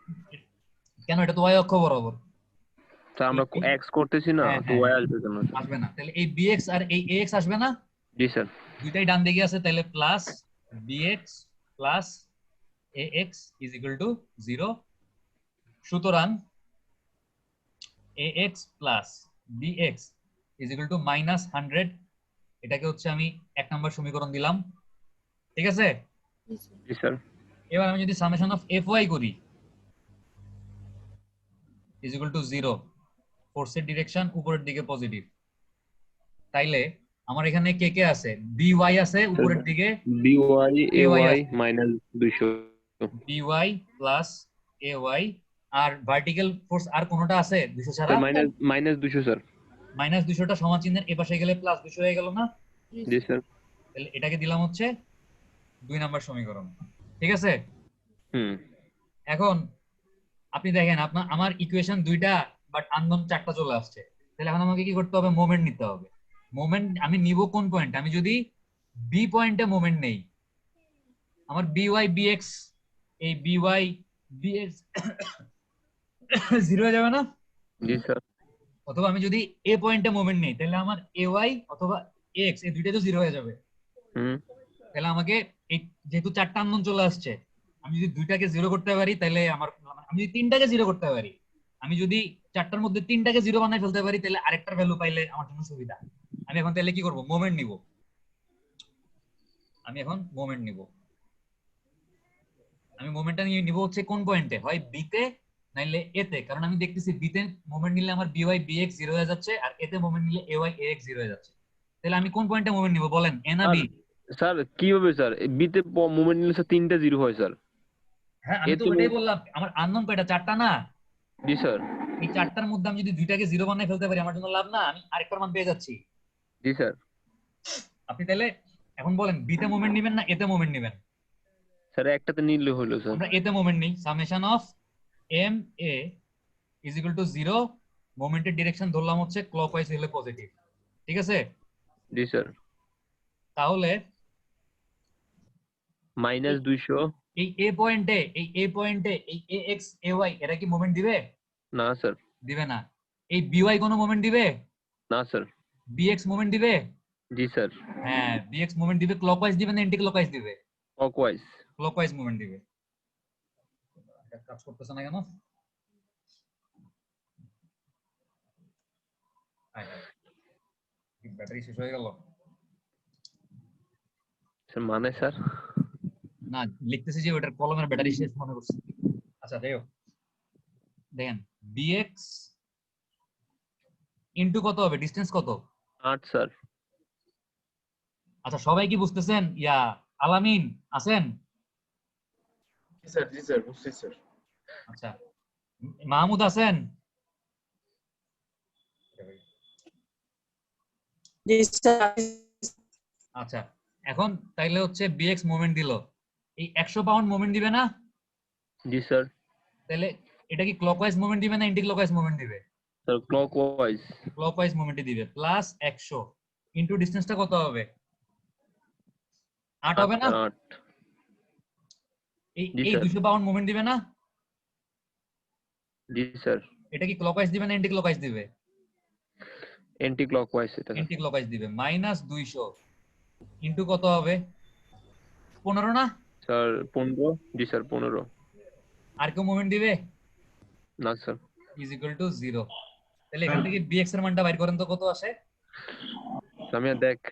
কেন? এটা তো ওয়াই অক্ষ বরাবর। স্যার আমরা এক্স করতেছি না, তো ওয়াই আসবে কেন? আসবে না। তাহলে এই বিএক্স আর এই এক্স আসবে না? জি স্যার। দুইটাই ডান দিকে আছে, তাহলে plus bx plus ax is equal to 0। সুতরাং ax plus bx is equal to -100। এটাকে হচ্ছে আমি 1 নম্বর সমীকরণ দিলাম, ঠিক আছে? জি স্যার। এবার আমি যদি সামেশন অফ fy করি is equal to 0, ফোর্সের ডিরেকশন উপরের দিকে পজিটিভ, তাইলে আমার এখানে কে কে আছে? by আছে উপরের দিকে, by ay -200, by plus ay, আর ভার্টিক্যাল ফোর্স আর কোনটা আছে 200 ছাড়া? -200 স্যার। -200টা সমান চিহ্নের এই পাশে গেলে +200 হয়ে গেল না? জি স্যার। তাহলে এটাকে দিলাম হচ্ছে 2 নাম্বার সমীকরণ, ঠিক আছে? এখন আপনি দেখেন আমার ইকুয়েশন 2টা বাট আননোন 4টা চলে আসছে, তাহলে এখন আমাকে কি করতে হবে? মোমেন্ট নিতে হবে। মোমেন্ট আমি নিব কোন পয়েন্টে? আমি যদি বি পয়েন্টে মোমেন্ট নেই, আমার by bx এই by bx 0 হয়ে যাবে না? জি স্যার। অথবা আমি যদি a পয়েন্টে মোমেন্ট নেই তাহলে আমার ay অথবা x এই দুইটাই তো 0 হয়ে যাবে। তাহলে আমাকে এই যেহেতু চারটা আননোন চলে আসছে, আমি যদি দুইটাকে 0 করতে পারি তাহলে আমি যদি তিনটাকে 0 করতে পারি, আমি যদি চারটার মধ্যে তিনটাকে 0 বানাই ফেলতে পারি তাহলে আরেকটার ভ্যালু পাইলে আমার জন্য সুবিধা। আমি এখন তাহলে কি করব? মোমেন্ট নিব। আমি মোমেন্টটা নিয়ে নিব হচ্ছে কোন পয়েন্টে, হয় বি তে নাইলে এ তে, কারণ আমি দেখতেছি বি তে মোমেন্ট নিলে আমার বিওয়াই বিএক্স 0 হয়ে যাচ্ছে আর এ তে মোমেন্ট নিলে এওয়াই এএক্স 0 হয়ে যাচ্ছে। তাহলে আমি কোন পয়েন্টে মোমেন্ট নিব বলেন, এ না বি? স্যার কিভাবে স্যার বি তে মোমেন্ট নিলে স্যার তিনটা 0 হয় স্যার? হ্যাঁ আমি তো ওটাই বললাম, আমার আননোন কয়টা? চারটা না? জি স্যার। এই চারটার মধ্যে আমি যদি দুইটাকে 0 বানাই ফেলতে পারি আমার জন্য লাভ না? আমি আরেকটার মান পেয়ে যাচ্ছি। জি স্যার। আপনি তাহলে এখন বলেন বি তে মোমেন্ট নেবেন না এ তে মোমেন্ট নেবেন? স্যার একটাতে নিলে হলো স্যার। আমরা এ তে মোমেন্ট নেই। Summation of M A is equal to 0, মোমেন্টের ডিরেকশন ধরলাম হচ্ছে ক্লকওয়াইজ হলে পজিটিভ। ঠিক আছে? জি স্যার। তাহলে -200 এই এ পয়েন্টে এই এ এক্স এ ওয়াই এরা কি মোমেন্ট দিবে? না স্যার। দিবে না। এই বিওয়াই কোনো মোমেন্ট দিবে? না স্যার। বিএক্স মোমেন্ট দিবে? জি স্যার। হ্যাঁ বিএক্স মোমেন্ট দিবে। ক্লকওয়াইজ দিবে না এন্টি ক্লকওয়াইজ দিবে? ক্লকওয়াইজ। ক্লকওয়াইজ মোমেন্ট দিবে। কাজ করতেছ না কেন? ব্যাটারি শেষ হয়ে গেল স্যার মানে স্যার না, লিখতেছি যে ওটার কলমের ব্যাটারি শেষ মনে করছি। আচ্ছা যাই হোক, দেখেন বিএক্স ইনটু কত হবে? ডিসটেন্স কত? 8 স্যার। আচ্ছা সবাই কি বুঝতেছেন? আলামিন আছেন? জি স্যার বুঝছি স্যার। আচ্ছা মাহমুদ আছেন? জি স্যার। আচ্ছা এখন তাইলে হচ্ছে বিএক্স মোমেন্ট দিল, এই 100 পাউন্ড মোমেন্ট দিবে না? জি স্যার। তাহলে এটা কি ক্লকওয়াইজ মোমেন্ট দিবে না এন্টি ক্লকওয়াইজ মোমেন্ট দিবে? Sir clockwise. ক্লকওয়াইজ মোমেন্টই দিবে। প্লাস 100 ইনটু ডিসটেন্সটা কত হবে? 8 হবে না? 8। এই জি এই স্যার। 200 পাউন্ড মোমেন্ট দিবে না? জি স্যার। এটা কি ক্লকওয়াইজ দিবে না এন্টি ক্লকওয়াইজ দিবে? এন্টি ক্লকওয়াইজ এটা। এন্টি ক্লকওয়াইজ দিবে। -200 ইনটু কত হবে? 15 না? স্যার 15। জি স্যার 15। আর কেউ মোমেন্ট দিবে? না স্যার। Is equal to 0। তাহলে এখান থেকে বিএক্স এর মানটা বাইর করেন তো কত আসে?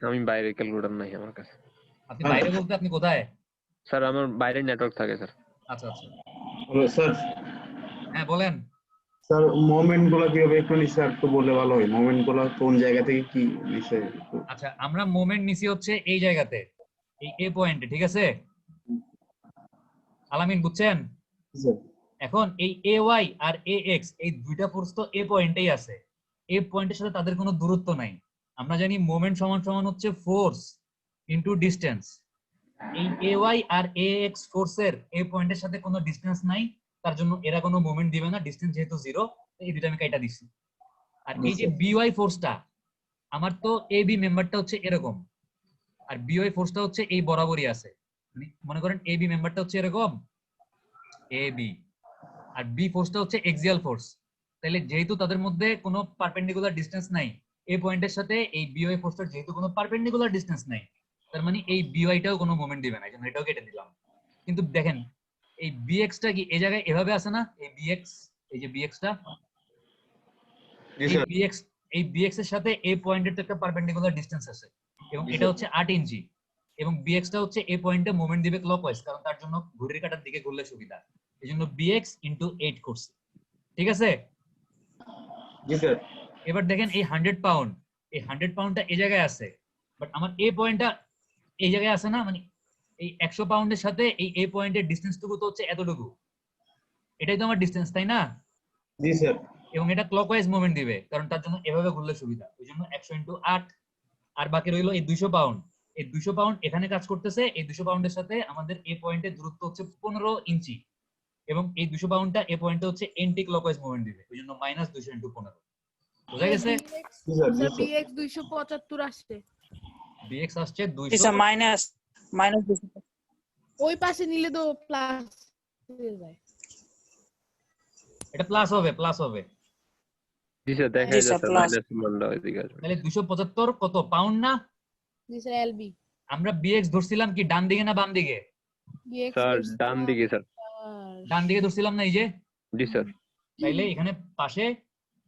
আমি বাইরে ক্যালকুলেটর নাই আমার কাছে। আপনি বাইরে বলতে আপনি কোথায়? স্যার আমার বাইরে নেটওয়ার্ক থাকে স্যার। আচ্ছা আচ্ছা হ্যালো স্যার। হ্যাঁ বলেন। স্যার মোমেন্ট গুলো কিভাবে একটু নিচে একটু বললে ভালো হয়, মোমেন্ট গুলো কোন জায়গা থেকে কি নিচে? আচ্ছা আমরা মোমেন্ট নিছি হচ্ছে এই জায়গাতে, এই এ পয়েন্টে। ঠিক আছে আলামিন, বুঝছেন? স্যার এখন এই A Y R A x এই দুইটা ফোর্স তো এ পয়েন্টেই আছে, এ পয়েন্টের সাথে তাদের কোনো দূরত্ব নাই। আমরা জানি মোমেন্ট সমান সমান হচ্ছে ফোর্স ইনটু ডিসটেন্স। এই A Y R A x ফোর্সের এ পয়েন্টের সাথে কোনো ডিসটেন্স নাই, তার জন্য এরা কোনো মোমেন্ট দিবে না, ডিসটেন্স যেহেতু 0। এই দুইটা আমি কাইটা দিছি। আর এই যে বিওয়াই ফোর্সটা, আমার তো এ বি মেম্বারটা হচ্ছে এরকম, আর বিওয়াই ফোর্সটা হচ্ছে এই বরাবরই আছে। মনে করেন এ বি মেম্বারটা হচ্ছে এরকম এ বি, আর বি ফোর্সটা হচ্ছে এক্সিয়াল ফোর্স। তাহলে যেহেতু তাদের মধ্যে কোনো পারপেন্ডিকুলার ডিসটেন্স নাই, এই পয়েন্টের সাথে এই বিওয়াই ফোর্সটার যেহেতু কোনো পারপেন্ডিকুলার ডিসটেন্স নাই, তার মানে এই বিওয়াইটাও কোনো মোমেন্ট দিবে না, এই জন্য এটাও কেটে দিলাম। কিন্তু দেখেন এই বিএক্সটা কি এই জায়গায় এভাবে আছে না? এই বিএক্স, এই যে বিএক্সটা, এই বিএক্স এর সাথে এই পয়েন্টের তো একটা পারপেন্ডিকুলার ডিসটেন্স আছে, এবং এটা হচ্ছে 8 ইঞ্চি, এবং বিএক্সটা হচ্ছে এই পয়েন্টে মোমেন্ট দিবে ক্লকওয়াইজ, কারণ তার জন্য ঘড়ির কাঁটার দিকে ঘুরলে সুবিধা, এইজন্য বিএক্স ইনটু 8 করছি। ঠিক আছে? জি স্যার। এবার দেখেন এই 100 পাউন্ড, এই 100 পাউন্ডটা এই জায়গায় আছে, বাট আমার এই পয়েন্টটা এই জায়গায় আছে না, মানে এই 100 পাউন্ডের সাথে এই এ পয়েন্টের ডিসটেন্সটুকু তো হচ্ছে এতটুকু, এটাই তো আমার ডিসটেন্স, তাই না? জি স্যার। এবং এটা ক্লকওয়াইজ মোমেন্ট দিবে, কারণ তার জন্য এভাবে ঘুরলে সুবিধা, ওইজন্য 100 ইনটু 8। আর বাকি রইলো এই 200 পাউন্ড। এই 200 পাউন্ড এখানে কাজ করতেছে, এই 200 পাউন্ডের সাথে আমাদের এই পয়েন্টের দূরত্ব হচ্ছে 15 ইঞ্চি, এবং এই 200 পাউন্ডটা এই পয়েন্টে হচ্ছে এন্টি ক্লকওয়াইজ মুভমেন্ট দিবে, ওইজন্য -200 ইনটু 15। বুঝা গেছে? স্যার বিএক্স 275 আসছে। বিএক্স আসছে জি স্যার 200। ওই পাশে নিলে তো প্লাস হয়ে যায়। এটা প্লাস হবে জি স্যার দেখা জি যায় স্যার স্যার প্লাস মাইনাস মানটা ওইদিকে আসবে। তাহলে 275 কত পাউন্ড না? জি স্যার এলবি আমরা বিএক্স ধরছিলাম কি ডান দিকে না বাম দিকে? বিএক্স স্যার ডান দিকে স্যার। ডান দিকে ধরছিলাম না এই যে, জি স্যার। তাইলে এখানে পাশে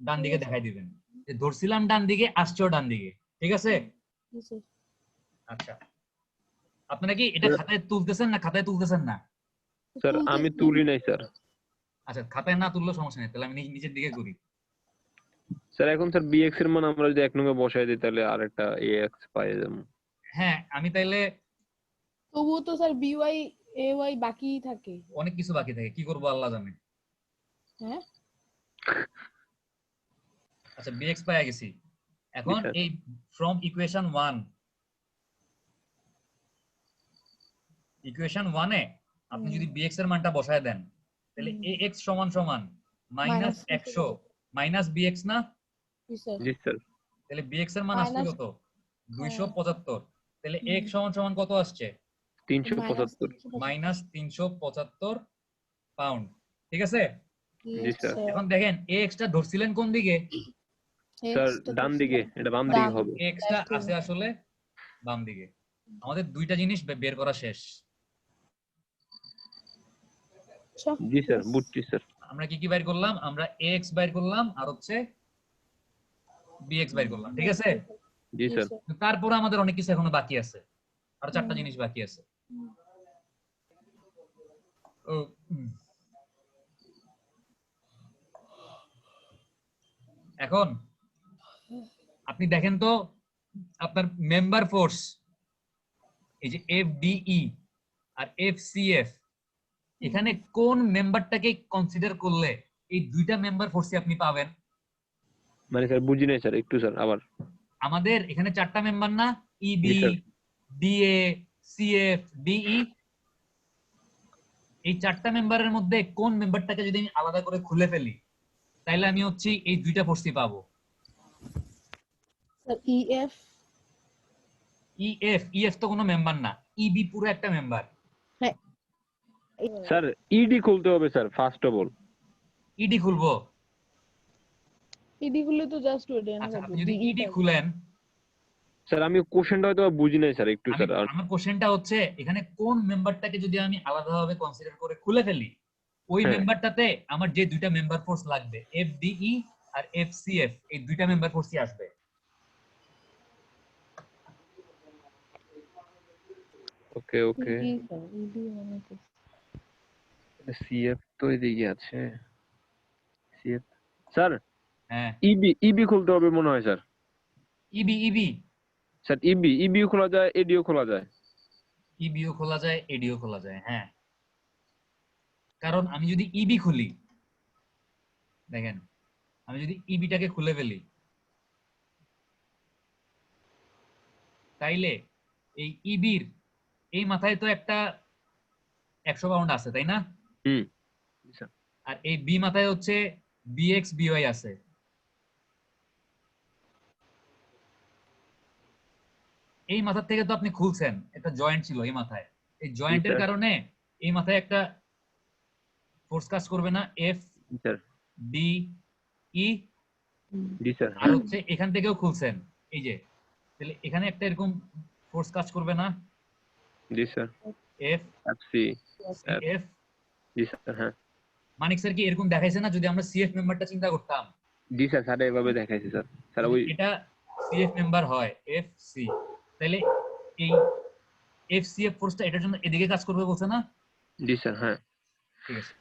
ডান দিকে দেখাই দিবেন যে ধরছিলাম ডান দিকে, আসছেও ডান দিকে, ঠিক আছে? জি স্যার আচ্ছা, আপনারা কি এটা খাতায় তুলতেছেন না খাতায় তুলতেছেন না? স্যার আমি তুলি নাই স্যার। আচ্ছা, খাতায় না তুললেও সমস্যা নেই, তাহলে আমি নিচের দিকে করি। স্যার এখন স্যার বিএক্স এর মান আমরা যদি এক নঙ্গে বসাই দিই তাহলে আরেকটা এএক্স পাই যাবো। হ্যাঁ, আমি তাইলে তবুও তো স্যার বিওয়াই এওয়াই বাকি থাকে। অনেক কিছু বাকি থাকে, কি করবো আল্লাহ জানে। হ্যাঁ আচ্ছা, বিএক্স পাই গেছি। এখন স্যার। এই ফ্রম ইকুয়েশন 1 আপনি যদি বিএক্স এর মানটা বসায় দেন তাহলে ax সমান সমান মাইনাস 100 মাইনাস বিএক্স না? জি স্যার জি স্যার। তাহলে বিএক্স এর মান আসছে মাইনাস কত? 275। তাহলে x সমান সমান কত আসছে? 375। মাইনাস 375 পাউন্ড, ঠিক আছে? জি স্যার। এখন দেখেন ax টা ধরছিলেন কোন দিকে? স্যার ডান দিকে, এটা বাম দিকে হবে। ax টা আছে আসলে বাম দিকে। আমাদের দুইটা জিনিস বের করা শেষ। জি স্যার বুঝছি স্যার। আমরা কি বাইর করলাম? আমরা ax বাইর করলাম আর হচ্ছে bx বাইর করলাম, ঠিক আছে? জি স্যার। তারপরে আমাদের অনেক কিছু এখনো বাকি আছে, আর 4টা জিনিস বাকি আছে। এখন আপনি দেখেন তো আপনার মেম্বার ফোর্স এই যে এফডিই আর এফসিএফ, এখানে কোন মেম্বারটাকে কনসিডার করলে এই দুইটা মেম্বার ফোর্সই আপনি পাবেন? মানে স্যার বুঝি নাই স্যার, একটু স্যার আবার। আমাদের এখানে 4টা মেম্বার না? ইবি, জি স্যার। DA, CF, DE. এই 4টা মেম্বারের মধ্যে কোন মেম্বারটাকে যদি আমি আলাদা করে খুলে ফেলি তাহলে আমি হচ্ছে এই দুইটা ফোর্সই পাবো। স্যার ইএফ ইএফ তো কোনো মেম্বার না, ইবি পুরো একটা মেম্বার। স্যার ইডি খুলতে হবে sir first of all. ED খুলবো? ইডি খুললে তো জাস্ট ওইটা না আচ্ছা, হবে আপনি যদি ইডি খুলেন, স্যার আমি কোশ্চেনটা হয়তো বুঝি নাই স্যার, একটু স্যার। আমার কোশ্চেনটা হচ্ছে এখানে কোন মেম্বারটাকে যদি আমি আলাদাভাবে কনসিডার করে খুলে ফেলি ওই মেম্বারটাতে আমার যে দুইটা মেম্বার ফোর্স লাগবে এফডিই আর এফসিএফ, এই দুইটা মেম্বার ফোর্সই আসবে। ওকে ওকে। ইডি মানে কি? সিএফ তো এদিকে আছে। সিএফ স্যার হ্যাঁ, ইবি খুলতে হবে মনে হয় স্যার। ইবি স্যার ইবিও খোলা যায়, এডিও খোলা যায়। ইবিও খোলা যায়, এডিও খোলা যায়, হ্যাঁ। কারণ আমি যদি ইবি খুলি, দেখেন আমি যদি ইবিটাকে খুলে ফেলি তাইলে এই ইবির এই মাথায় তো একটা 100 পাউন্ড আছে, তাই না? হুম। আর এই বি মাথায় হচ্ছে বিএক্স বিওয়াই আছে। এই মাথা থেকে তো আপনি খুলছেন, একটা জয়েন্ট ছিল এই মাথায়, এই জয়েন্টের কারণে এই মাথায় একটা ফোর্স কাজ করবে না, এফ ডি ই। জি স্যার। আর হচ্ছে এখান থেকেও খুলছেন এই যে, তাহলে এখানে একটা এরকম ফোর্স কাজ করবে না? জি স্যার। F FC F. জি স্যার। হ্যাঁ মানিক স্যার কি এরকম দেখাইছে না যদি আমরা সিএফ মেম্বারটা চিন্তা করতাম? জি স্যার, স্যার এভাবে দেখাইছে স্যার। স্যার ওই এটা সিএফ মেম্বার হয় এফ সি, তাহলে এই এফ সিএফ ফোর্সটা এটার জন্য এদিকে কাজ করবে বলছে না? জি স্যার। হ্যাঁ ঠিক আছে,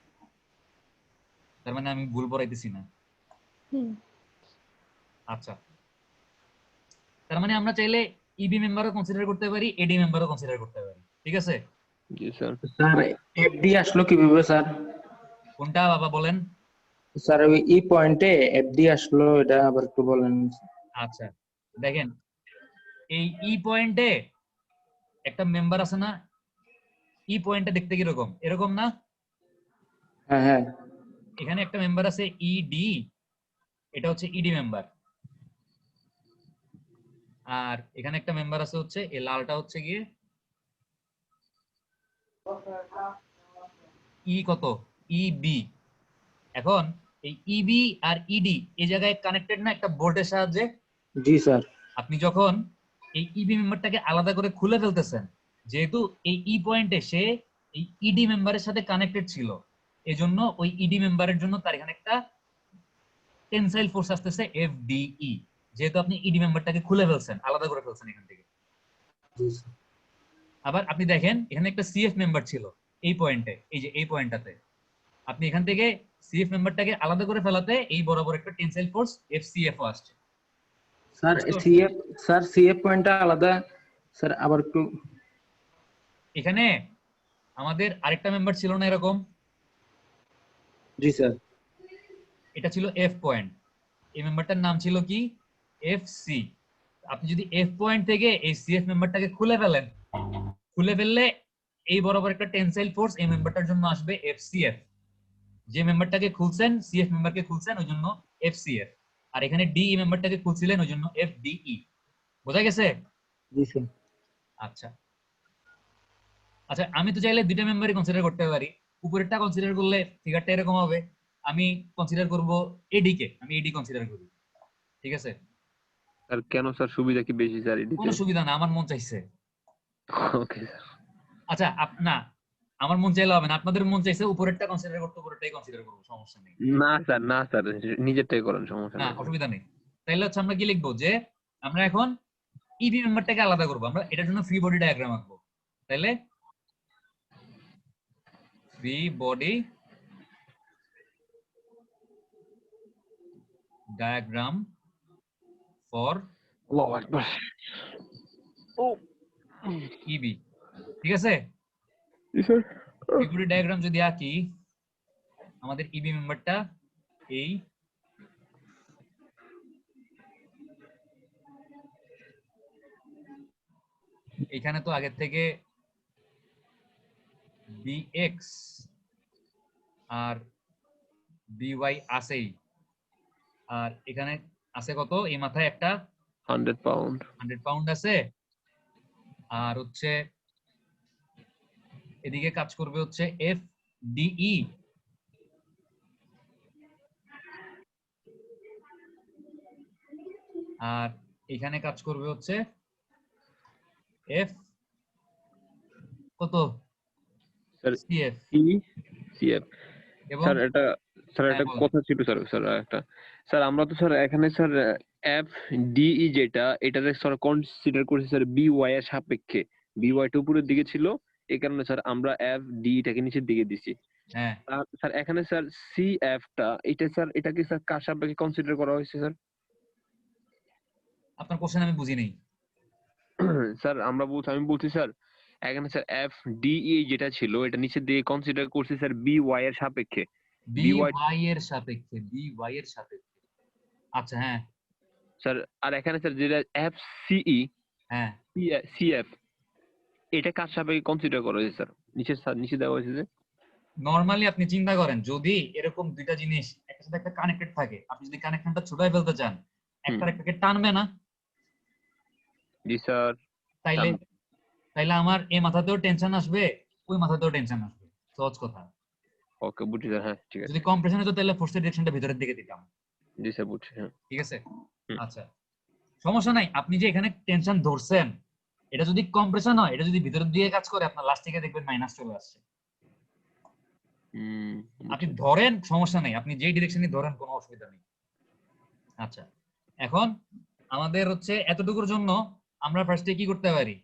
তার মানে আমি ভুল পড়াইতেছি না। আচ্ছা, তার মানে আমরা চাইলে ইবি মেম্বারও কনসিডার করতে পারি, এডি মেম্বারও কনসিডার করতে পারি, ঠিক আছে? জি স্যার। স্যার এফডি আসলো কিভাবে স্যার? কোনটা বাবা বলেন? স্যার ওই ই পয়েন্টে এফডি আসলো, এটা আবার একটু বলেন। আচ্ছা দেখেন, এই ই পয়েন্টে একটা মেম্বার আছে না? ই পয়েন্টটা দেখতে কি রকম? এরকম না? হ্যাঁ হ্যাঁ। এখানে একটা মেম্বার আছে ইডি, এটা হচ্ছে ইডি মেম্বার। আর এখানে একটা মেম্বার আছে হচ্ছে এই লালটা হচ্ছে গিয়ে ই কত, ই বি। এখন এই ইবি আর ইডি এই জায়গায় কানেক্টেড না একটা বোল্টের সাহায্যে। জি স্যার। আপনি যখন এই ইবি মেম্বারটাকে আলাদা করে খুলে ফেলতেছেন, যেহেতু এই ই পয়েন্টে সে এই ইডি মেম্বারের সাথে কানেক্টেড ছিল, এজন্য ওই ইডি মেম্বারের জন্য তার এখানে একটা টেনসাইল ফোর্স আসতেছে এফডিই, যেহেতু আপনি ইডি মেম্বারটাকে খুলে ফেলছেন, আলাদা করে ফেলছেন এখান থেকে। জি স্যার। আবার আপনি দেখেন এখানে একটা সিএফ মেম্বার ছিল এই পয়েন্টে, এই যে এই পয়েন্টটাতে আপনি এখান থেকে সিএফ মেম্বারটাকে আলাদা করে ফেলাতে এই বরাবর একটা টেনসাইল ফোর্স এফসিএফ আসছে। স্যার সিএফ পয়েন্টটা আলাদা স্যার, আবার একটু। এখানে আমাদের আরেকটা মেম্বার ছিল না এরকম? জি স্যার। এটা ছিল এফ পয়েন্ট, এই মেম্বারটার নাম ছিল কি, এফ সি। আপনি যদি এফ পয়েন্ট থেকে এই সিএফ মেম্বারটাকে খুলে ফেললে এই বরাবর একটা টেনসাইল ফোর্স এই মেম্বারটার জন্য আসবে এফসিএফ। যে মেম্বারটাকে খুলছেন সিএফ মেম্বারকে খুলছেন ওই জন্য এফসিএফ, আর এখানে ডিই মেম্বারটাকে খুলছিলেন ওই জন্য এফডিই। বোঝা গেছে? জি স্যার। আচ্ছা আচ্ছা, আমি তো চাইলে দুইটা মেম্বারই কনসিডার করতে পারি। উপরেরটা কনসিডার করলে ফিগারটা এরকম হবে। আমি কনসিডার করব এডি কে, আমি এডি কনসিডার করি, ঠিক আছে? স্যার কেন স্যার, সুবিধা কি বেশি স্যার এডিতে? কোনো সুবিধা না, আমার মন চাইছে। Okay sir. আচ্ছা না, আমার মন চাইলে হবে না, আপনাদের মন চাইছে উপরেরটা কনসিডার করতে, উপরেরটাই কনসিডার করব, সমস্যা নেই। না স্যার, না স্যার, নিজেরটাই করেন, সমস্যা না নেই। অসুবিধা নেই। তাইলে হচ্ছে আমরা কি লিখবো, যে আমরা এখন ইবি মেম্বারটাকে আলাদা করব, আমরা এটার জন্য ফ্রি বডি ডায়াগ্রাম আঁকবো। তাইলে ফ্রি বডি ডায়াগ্রাম ফর ইবি, ঠিক আছে? ফ্রি বডি ডায়াগ্রাম যদি আঁকি, আমাদের ইবি মেম্বারটা এই, এখানে তো আগের থেকে বিএক্স আর বিওয়াই আছেই, আর এখানে আছে কত, এই মাথায় একটা 100 পাউন্ড। 100 পাউন্ড আছে, আর হচ্ছে এদিকে কাজ করবে হচ্ছে এফ ডিই, আর এখানে কাজ করবে হচ্ছে এফ কত, স্যার সিএফ। সিএফ। এবং স্যার এটা বলেন। কথা ছিল স্যার, একটা স্যার, আমরা তো স্যার এখানে স্যার এফ ডিই যেটা, এটারে স্যার কনসিডার করছি স্যার বিওয়াই এর সাপেক্ষে। বিওয়াই টা উপরের দিকে ছিল, এই কারণে স্যার আমরা এফ ডি টাকে নিচের দিকে দিছি। হ্যাঁ আর স্যার এখানে স্যার সিএফ টা, এটা স্যার এটাকে স্যার কার সাপেক্ষে কনসিডার করা হয়েছে স্যার? আপনার কোশ্চেন আমি বুঝি নাই। স্যার আমি বলছি স্যার, এখানে স্যার এফ ডিই যেটা ছিল এটা নিচের দিকে কনসিডার করছি স্যার বিওয়াই এর সাপেক্ষে। বিওয়াই এর সাপেক্ষে, বিওয়াই এর সাপেক্ষে, আচ্ছা হ্যাঁ স্যার। আর এখানে স্যার যেটা এফ সিই, হ্যাঁ, সিএফ, এটা কার সাপেক্ষে কনসিডার করা হয়েছে স্যার? নিচে দেওয়া হয়েছে যে, নরমালি আপনি চিন্তা করেন যদি এরকম দুইটা জিনিস একটার সাথে একটা কানেক্টেড থাকে, আপনি যদি কানেকশনটা ছুটাই ফেলতে চান, একটা একটাকে টানবে না? জি স্যার। তাইলে আমার এই মাথাতেও টেনশন আসবে, ওই মাথাতেও টেনশন আসবে, সহজ কথা। ওকে বুঝছি স্যার, হ্যাঁ ঠিক আছে। যদি কম্প্রেশন হতো তাহলে ফোর্সের ডিরেকশনটা ভিতরের দিকে দিতাম। জি স্যার বুঝছি, হ্যাঁ ঠিক আছে? আচ্ছা সমস্যা নাই, আপনি যে এখানে টেনশন ধরছেন, এটা যদি কম্প্রেশন হয়, এটা যদি ভিতরের দিকে কাজ করে, আপনার লাস্ট থেকে দেখবেন মাইনাস চলে আসছে। আপনি ধরেন, সমস্যা নেই, আপনি যেই ডিরেকশনে ধরেন কোনো অসুবিধা নেই। আচ্ছা এখন আমাদের হচ্ছে এতটুকুর জন্য আমরা ফার্স্টে কি করতে পারি,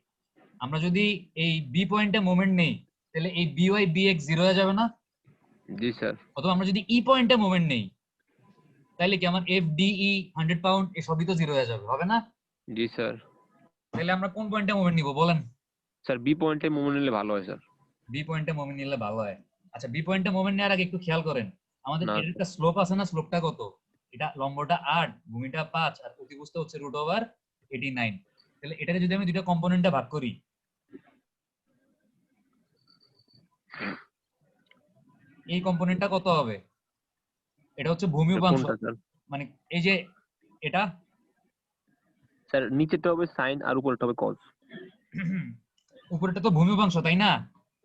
আমরা যদি এই বি পয়েন্টে মোমেন্ট নেই, তাহলে এই বিওয়াই বিএক্স 0 হয়ে যাবে না? জি স্যার। অথবা আমরা যদি ই পয়েন্টে মোমেন্ট নেই, তাহলে কি আমার এফ ডিই 100 পাউন্ড এই সবই তো 0 হয়ে যাবে, হবে না? জি স্যার। তাহলে আমরা কোন পয়েন্টে মোমেন্ট নিব বলেন? স্যার বি পয়েন্টে মোমেন্ট নিলে ভালো হয় স্যার। বি পয়েন্টে মোমেন্ট নিলে ভালো হয়। আচ্ছা বি পয়েন্টে মোমেন্ট নেওয়ার আগে একটু খেয়াল করেন, আমাদের এর একটা স্লোপ আছে না, স্লোপটা কত? এটা লম্বটা 8, ভূমিটা 5, আর অতিভুজটা হচ্ছে √89। তাহলে এটাকে যদি আমি দুইটা কম্পোনেন্টে ভাগ করি, এই কম্পোনেন্টটা কত হবে? এটা হচ্ছে ভূমি উপাংশ, মানে এই যে এটা স্যার নিচেরটা হবে সাইন আর উপরেরটা হবে কস। উপরেরটা তো ভূমি উপাংশ তাই না?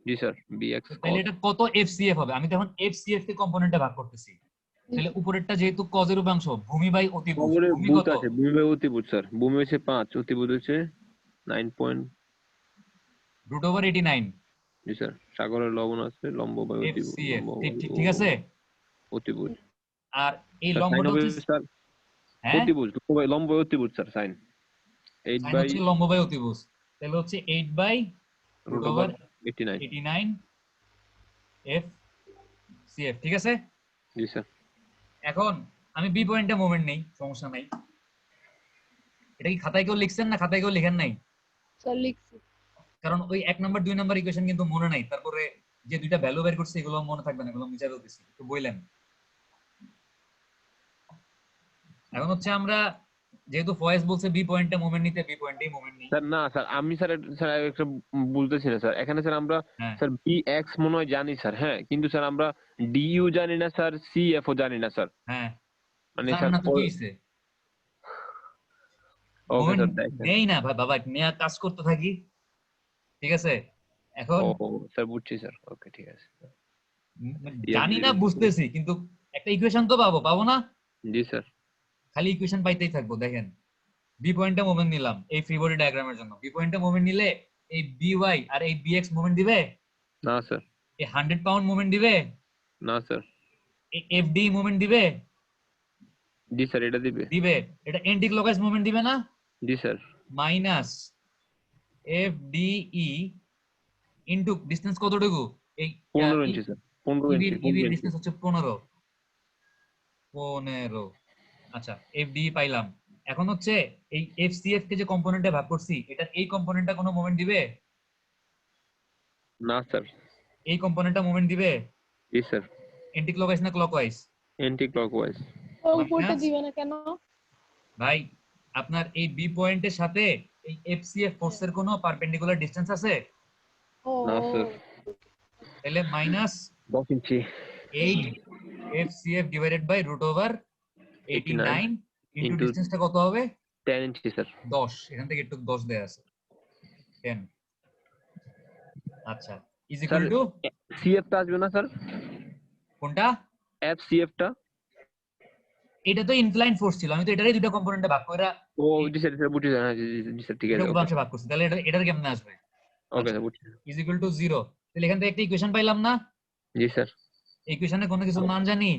জি স্যার bx তাহলে cos এটা কত FCF হবে? আমি তো এখন FCF কে কম্পোনেন্টে ভাগ করতেছি। তাহলে উপরেরটা যেহেতু cos এর উপাংশ, ভূমি বাই অতিভুজ, খবরে ভূমি ভূত কত? আছে, ভূমি বাই অতিভুজ স্যার। ভূমি হচ্ছে 5, অতিভুজ হচ্ছে 9 পয়েন্ট। √89 জি স্যার। সাগরের লবণ আছে, লম্ব বাই অতিভুজ, FCF, লম্ব ঠিক বাই ঠিক ঠিক আছে। অতিভুজ। আর এই স্যার সাইন লম্বটা হবে হচ্ছে, স্যার হ্যাঁ অতিভুজ, লম্ব বাই অতিভুজ স্যার সাইন 8 সাইন বাই হচ্ছে লম্ব বাই অতিভুজ, তাহলে হচ্ছে 8 বাই √89। √89 FCF, ঠিক আছে। জি স্যার। এখন আমি বি পয়েন্টে মোমেন্ট নেই, সমস্যা নাই। এটা কি খাতায় কেউ লিখছেন না খাতায় কেউ লিখেন নাই? স্যার লিখছি। কারণ ওই 1 নাম্বার 2 নাম্বার ইকুয়েশন কিন্তু মনে নাই, তারপরে যে দুইটা ভ্যালু বের করছে এগুলো মনে থাকবে না, এগুলো মুছে ফেলতেছি, তো বললেন। এখন হচ্ছে আমরা যেহেতু ফয়েজ বলছে বি পয়েন্টে মোমেন্ট নিতে, বি পয়েন্টেই মোমেন্ট নিই। স্যার না স্যার, আমি স্যার স্যার একটা বলতেছি না স্যার। এখানে স্যার আমরা হ্যাঁ স্যার bx মনে হয় জানি স্যার, হ্যাঁ, কিন্তু স্যার আমরা du জানি না স্যার, cf ও জানি না স্যার। হ্যাঁ, মানে জানেন স্যার না তো কি হইছে? ওকে মোমেন্ট স্যার দেখেন। নেই না ভাই, বাবা নেয়া কাজ করতে থাকি, ঠিক আছে। এখন ও স্যার বুঝছি স্যার, ওকে ঠিক আছে। cf জানি না 0 বুঝতেছি, কিন্তু একটা ইকুয়েশন তো পাবো না? জি স্যার। খালি ইকুয়েশন পাইতেই থাকবো। দেখেন বি পয়েন্টে মোমেন্ট নিলাম এই ফ্রি বডি ডায়াগ্রামের জন্য, বি পয়েন্টে মোমেন্ট নিলে এই বিওয়াই আর এই বিএক্স মোমেন্ট দিবে, না স্যার। এই 100 পাউন্ড মোমেন্ট দিবে, না স্যার। এই এফডি মোমেন্ট দিবে, জি স্যার এটা দিবে। দিবে। এটা এন্টি ক্লকওয়াইজ মোমেন্ট দিবে না? জি স্যার। মাইনাস এফডিই ইনটু ডিসটেন্স কতটুকু, এই 15 ইঞ্চি স্যার, 15 ইঞ্চি, 15 ইঞ্চি। ডিসটেন্স হচ্ছে 15। আচ্ছা এফডি পাইলাম। এখন হচ্ছে এই এফসিএফ কে যে কম্পোনেন্টে ভাগ করছি, এটার এই কম্পোনেন্টটা কোনো মোমেন্ট দিবে? না স্যার। এই কম্পোনেন্টটা মোমেন্ট দিবে? জি স্যার। এন্টি ক্লকওয়াইজ না ক্লকওয়াইজ? Anti clockwise. ও উপরটা দিবে না কেন? ভাই আপনার এই বি পয়েন্টের সাথে এই এফসিএফ ফোর্সের কোনো পারপেন্ডিকুলার ডিসটেন্স আছে? ও না স্যার। তাহলে minus 10 inch. 8 FCF divided by √89 into into ডিসটেন্সটা কত হবে? 10 ইঞ্চি স্যার। 10, এখান থেকে একটু 10 দেয়া আছে, 10। আচ্ছা ইজ ইকুয়াল টু cf টা আসবে না স্যার? কোনটা? fcf টা। এটা তো ইনক্লাইন ফোর্স ছিল, আমি তো এটারই দুটো কম্পোনেন্টে ভাগ করে ও জি স্যার, স্যার বুঝছি স্যার, হ্যাঁ জি স্যার ঠিক এটা আছে। ওকে উপাংশে ভাগ করছি, তাহলে এটার কেমনে আসবে? ওকে স্যার বুঝছি। ইজ ইকুয়াল টু 0, তাহলে এখান থেকে একটা ইকুয়েশন পাইলাম না? জি স্যার। ইকুয়েশনে কোনো কিছু মান জানি?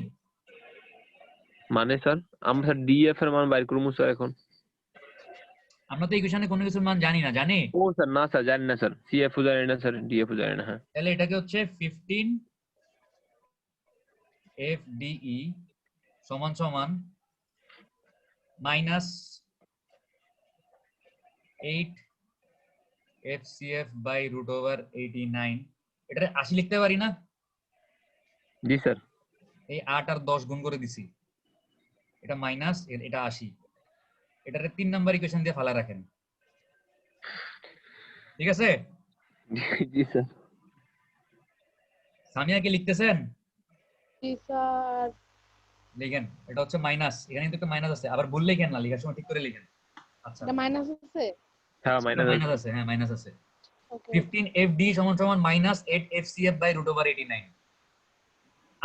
মানে স্যার আমরা স্যার df এর মান বাইর করব স্যার এখন। আমরা তো ইকুয়েশনে কোনো কিছু মান জানি না, জানি? ও স্যার না স্যার জানি না স্যার, cf ও জানি না স্যার, df ও জানি না। হ্যাঁ তাহলে এটাকে হচ্ছে 15 FDE সমান সমান মাইনাস 8 FCF বাই √89, এটা 80 লিখতে পারি না? জি স্যার। এই 8 আর 10 গুণ করে দিছি, এটা মাইনাস এটা 80, এটারে 3 নাম্বার ইকুয়েশন দিয়ে ফালা রাখেন, ঠিক আছে? জি স্যার। সামিয়া কি লিখতেছেন? জি স্যার। লিখেন, এটা হচ্ছে মাইনাস, এখানে কিন্তু একটা মাইনাস আছে, আবার ভুল লিখেন না, লেখার সময় ঠিক করে লিখেন। আচ্ছা এটা মাইনাস আছে? হ্যাঁ মাইনাস মাইনাস আছে, হ্যাঁ মাইনাস আছে। ওকে 15 FD সমান সমান মাইনাস 8 FCF বাই √89।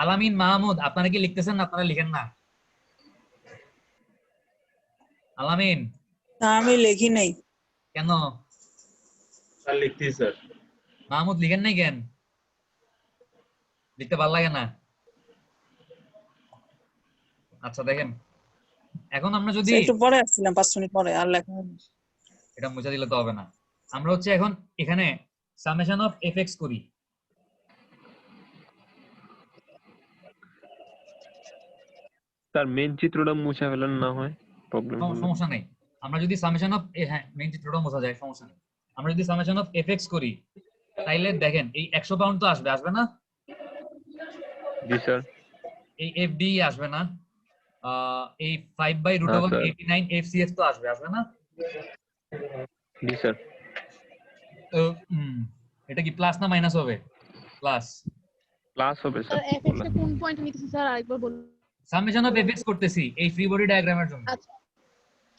আলামিন মাহমুদ আপনারা কি লিখতেছেন না? আপনারা লিখেন না? আলামিন না আমি লিখি নাই। কেন? স্যার লিখতেছি স্যার। মাহমুদ লিখেন নাই কেন? লিখতে ভালো লাগে না? আচ্ছা দেখেন, এখন আমরা যদি একটু পরে আসছিলাম 5 মিনিট পরে, আর লেখা হয়নি। এটা মুছে দিলে তো হবে না। আমরা হচ্ছে এখন এখানে সামেশন অফ fx করি। স্যার মেইন চিত্রটা মুছে ফেলেন না হয় প্রবলেম হবে। সমস্যা নেই, আমরা যদি সামেশন অফ, হ্যাঁ মেইন চিত্রটা মোছা যায়, সমস্যা নেই। আমরা যদি সামেশন অফ fx করি তাইলে দেখেন এই 100 পাউন্ড তো আসবে না? জি স্যার। এই FD আসবে না? এই 5 বাই √89 FCF তো আসবে না? জি স্যার। তো এটা কি প্লাস না মাইনাস হবে? প্লাস। প্লাস হবে স্যার স্যার। এফএক্স টা কোন পয়েন্টে নিতেছি স্যার আরেকবার বলুন। সামেশন অফ fx করতেছি এই ফ্রি বডি ডায়াগ্রামের জন্য। আচ্ছা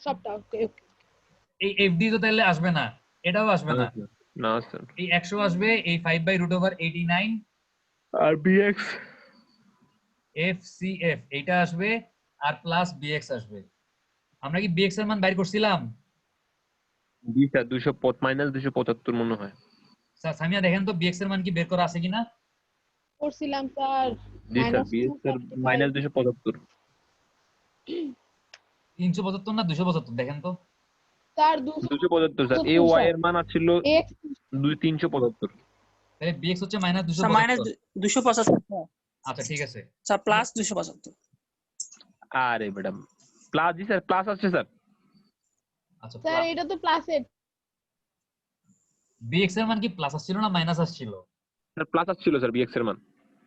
সবটা ওকে ওকে। এই FD তো তাহলে আসবে না, এটাও আসবে না, না স্যার। এই 100 আসবে এই 5/√89 আর বিএক্স FCF এইটা আসবে আর প্লাস BX আসবে। আমরা কি BX এর মান বাইর করছিলাম? জি স্যার, 275 মনে হয়। স্যার সামিয়া দেখেন তো BX এর মান কি বের করা আছে কিনা? করছিলাম স্যার। জি স্যার, বিএক্স এর -275 375 না 275 দেখেন তো। Sir 275 sir. এই 275 ওয়াই স্যার। এর মান ছিল x 375। তাহলে BX হচ্ছে স্যার মাইনাস -275। 275 আচ্ছা ঠিক আছে। Sir plus 275। আরে ম্যাডাম প্লাস, জি স্যার প্লাস আসছে স্যার। আচ্ছা স্যার এটা তো প্লাসের। BX এর মান কি প্লাস আসছিল না মাইনাস আসছিল? স্যার প্লাস আসছিল স্যার বিএক্স এর মান।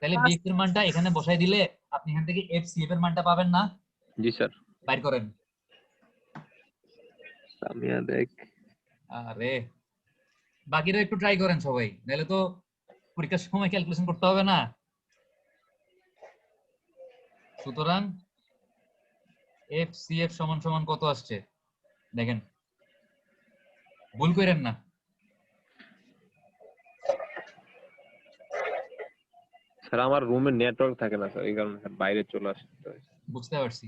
তাহলে BX এর মানটা এখানে বসাই দিলে আপনি এখান থেকে FCF এর মানটা পাবেন না? জি স্যার। বাইর করেন। সামিয়া দেখ। আরে বাকিরা একটু ট্রাই করেন সবাই, নাহলে তো পরীক্ষার সময় ক্যালকুলেশন করতে হবে না। সুতরাং FCF সমান সমান কত আসছে দেখেন, ভুল করেন না। স্যার আমার রুমে নেটওয়ার্ক থাকে না স্যার, এই কারণে স্যার বাইরে চলে আসতে হয়। বুঝতে পারছি।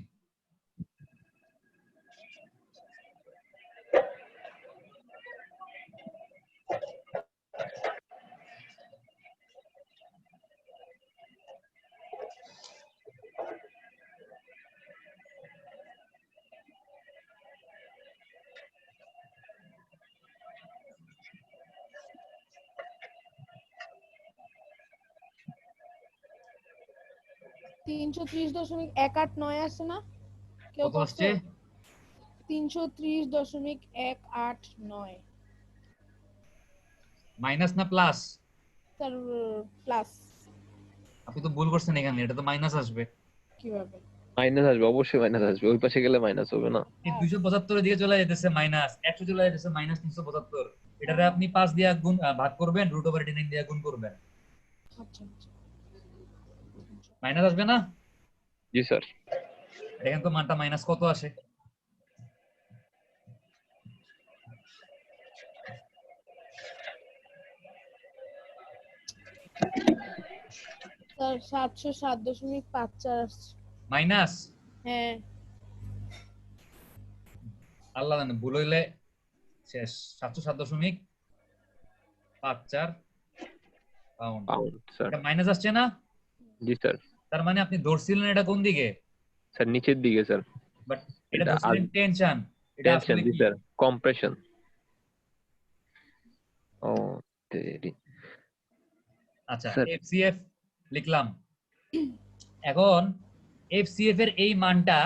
$330.189 আসছে না? কেউ কত করছে? আসছে? 330.189 মাইনাস না প্লাস? Sir plus. আপনি তো ভুল করছেন এখানে, এটা তো মাইনাস আসবে। কিভাবে? মাইনাস আসবে, অবশ্যই মাইনাস আসবে, ওই পাশে গেলে মাইনাস হবে না। এই 275 এর দিকে চলে যেতেছে মাইনাস, 100 চলে যেতেছে -375। এটারে আপনি 5 দিয়ে গুণ ভাগ করবেন, √89 দিয়ে গুণ করবেন, আচ্ছা আচ্ছা। মাইনাস আসবে না? জি স্যার। দেখেন তো মানটা মাইনাস কত আসে। স্যার 707.54 আসছে। মাইনাস? হ্যাঁ। আল্লাহ জানে, ভুল হইলে শেষ। 707.54 পাউন্ড। Pound sir. এটা মাইনাস আসছে না? জি স্যার। তার মানে আপনি ধরছিলেন এটা কোন দিকে? স্যার নিচের দিকে স্যার। বাট এটা এটা ধরছিলেন টেনশন, এটা টেনশন। আসলে জি কি? Sir, compression. ও তেরি। আচ্ছা স্যার FCF লিখলাম। এখন FCF এর এই মানটা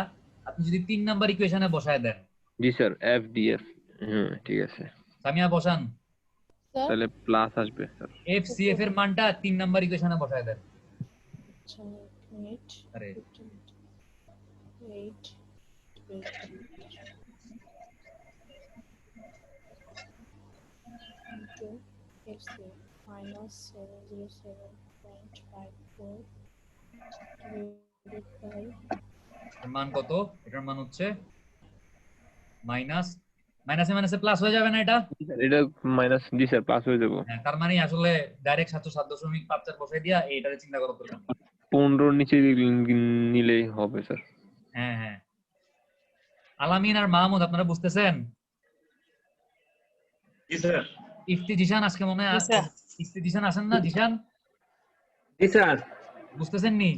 আপনি যদি 3 নাম্বার ইকুয়েশনে বসায় দেন। জি স্যার, এফডিএফ। ঠিক আছে। সামিয়া বসান। স্যার তাহলে প্লাস আসবে স্যার। FCF এর মানটা 3 নাম্বার ইকুয়েশনে বসায় দেন। আচ্ছা মিনিট। আরে 8 into FCF -707.54 divided by এর মান কত? এটার মান হচ্ছে মাইনাস, মাইনাসে মাইনাসে প্লাস হয়ে যাবে না এটা? এটা মাইনাস। জি স্যার, প্লাস হয়ে যাবে। হ্যাঁ, তার মানে আসলে ডাইরেক্ট 707.54 বসাই দিয়া এইটারে চিন্তা করার দরকার নেই। 15 নিচে নিলেই হবে স্যার। হ্যাঁ হ্যাঁ। আলামিন আর মাহমুদ আপনারা বুঝতেছেন? জি স্যার। ইফতি জিশান আজকে মনে হয় জি স্যার। ইফতি জিশান আছেন না? জিশান জি স্যার। বুঝতেছেন নি?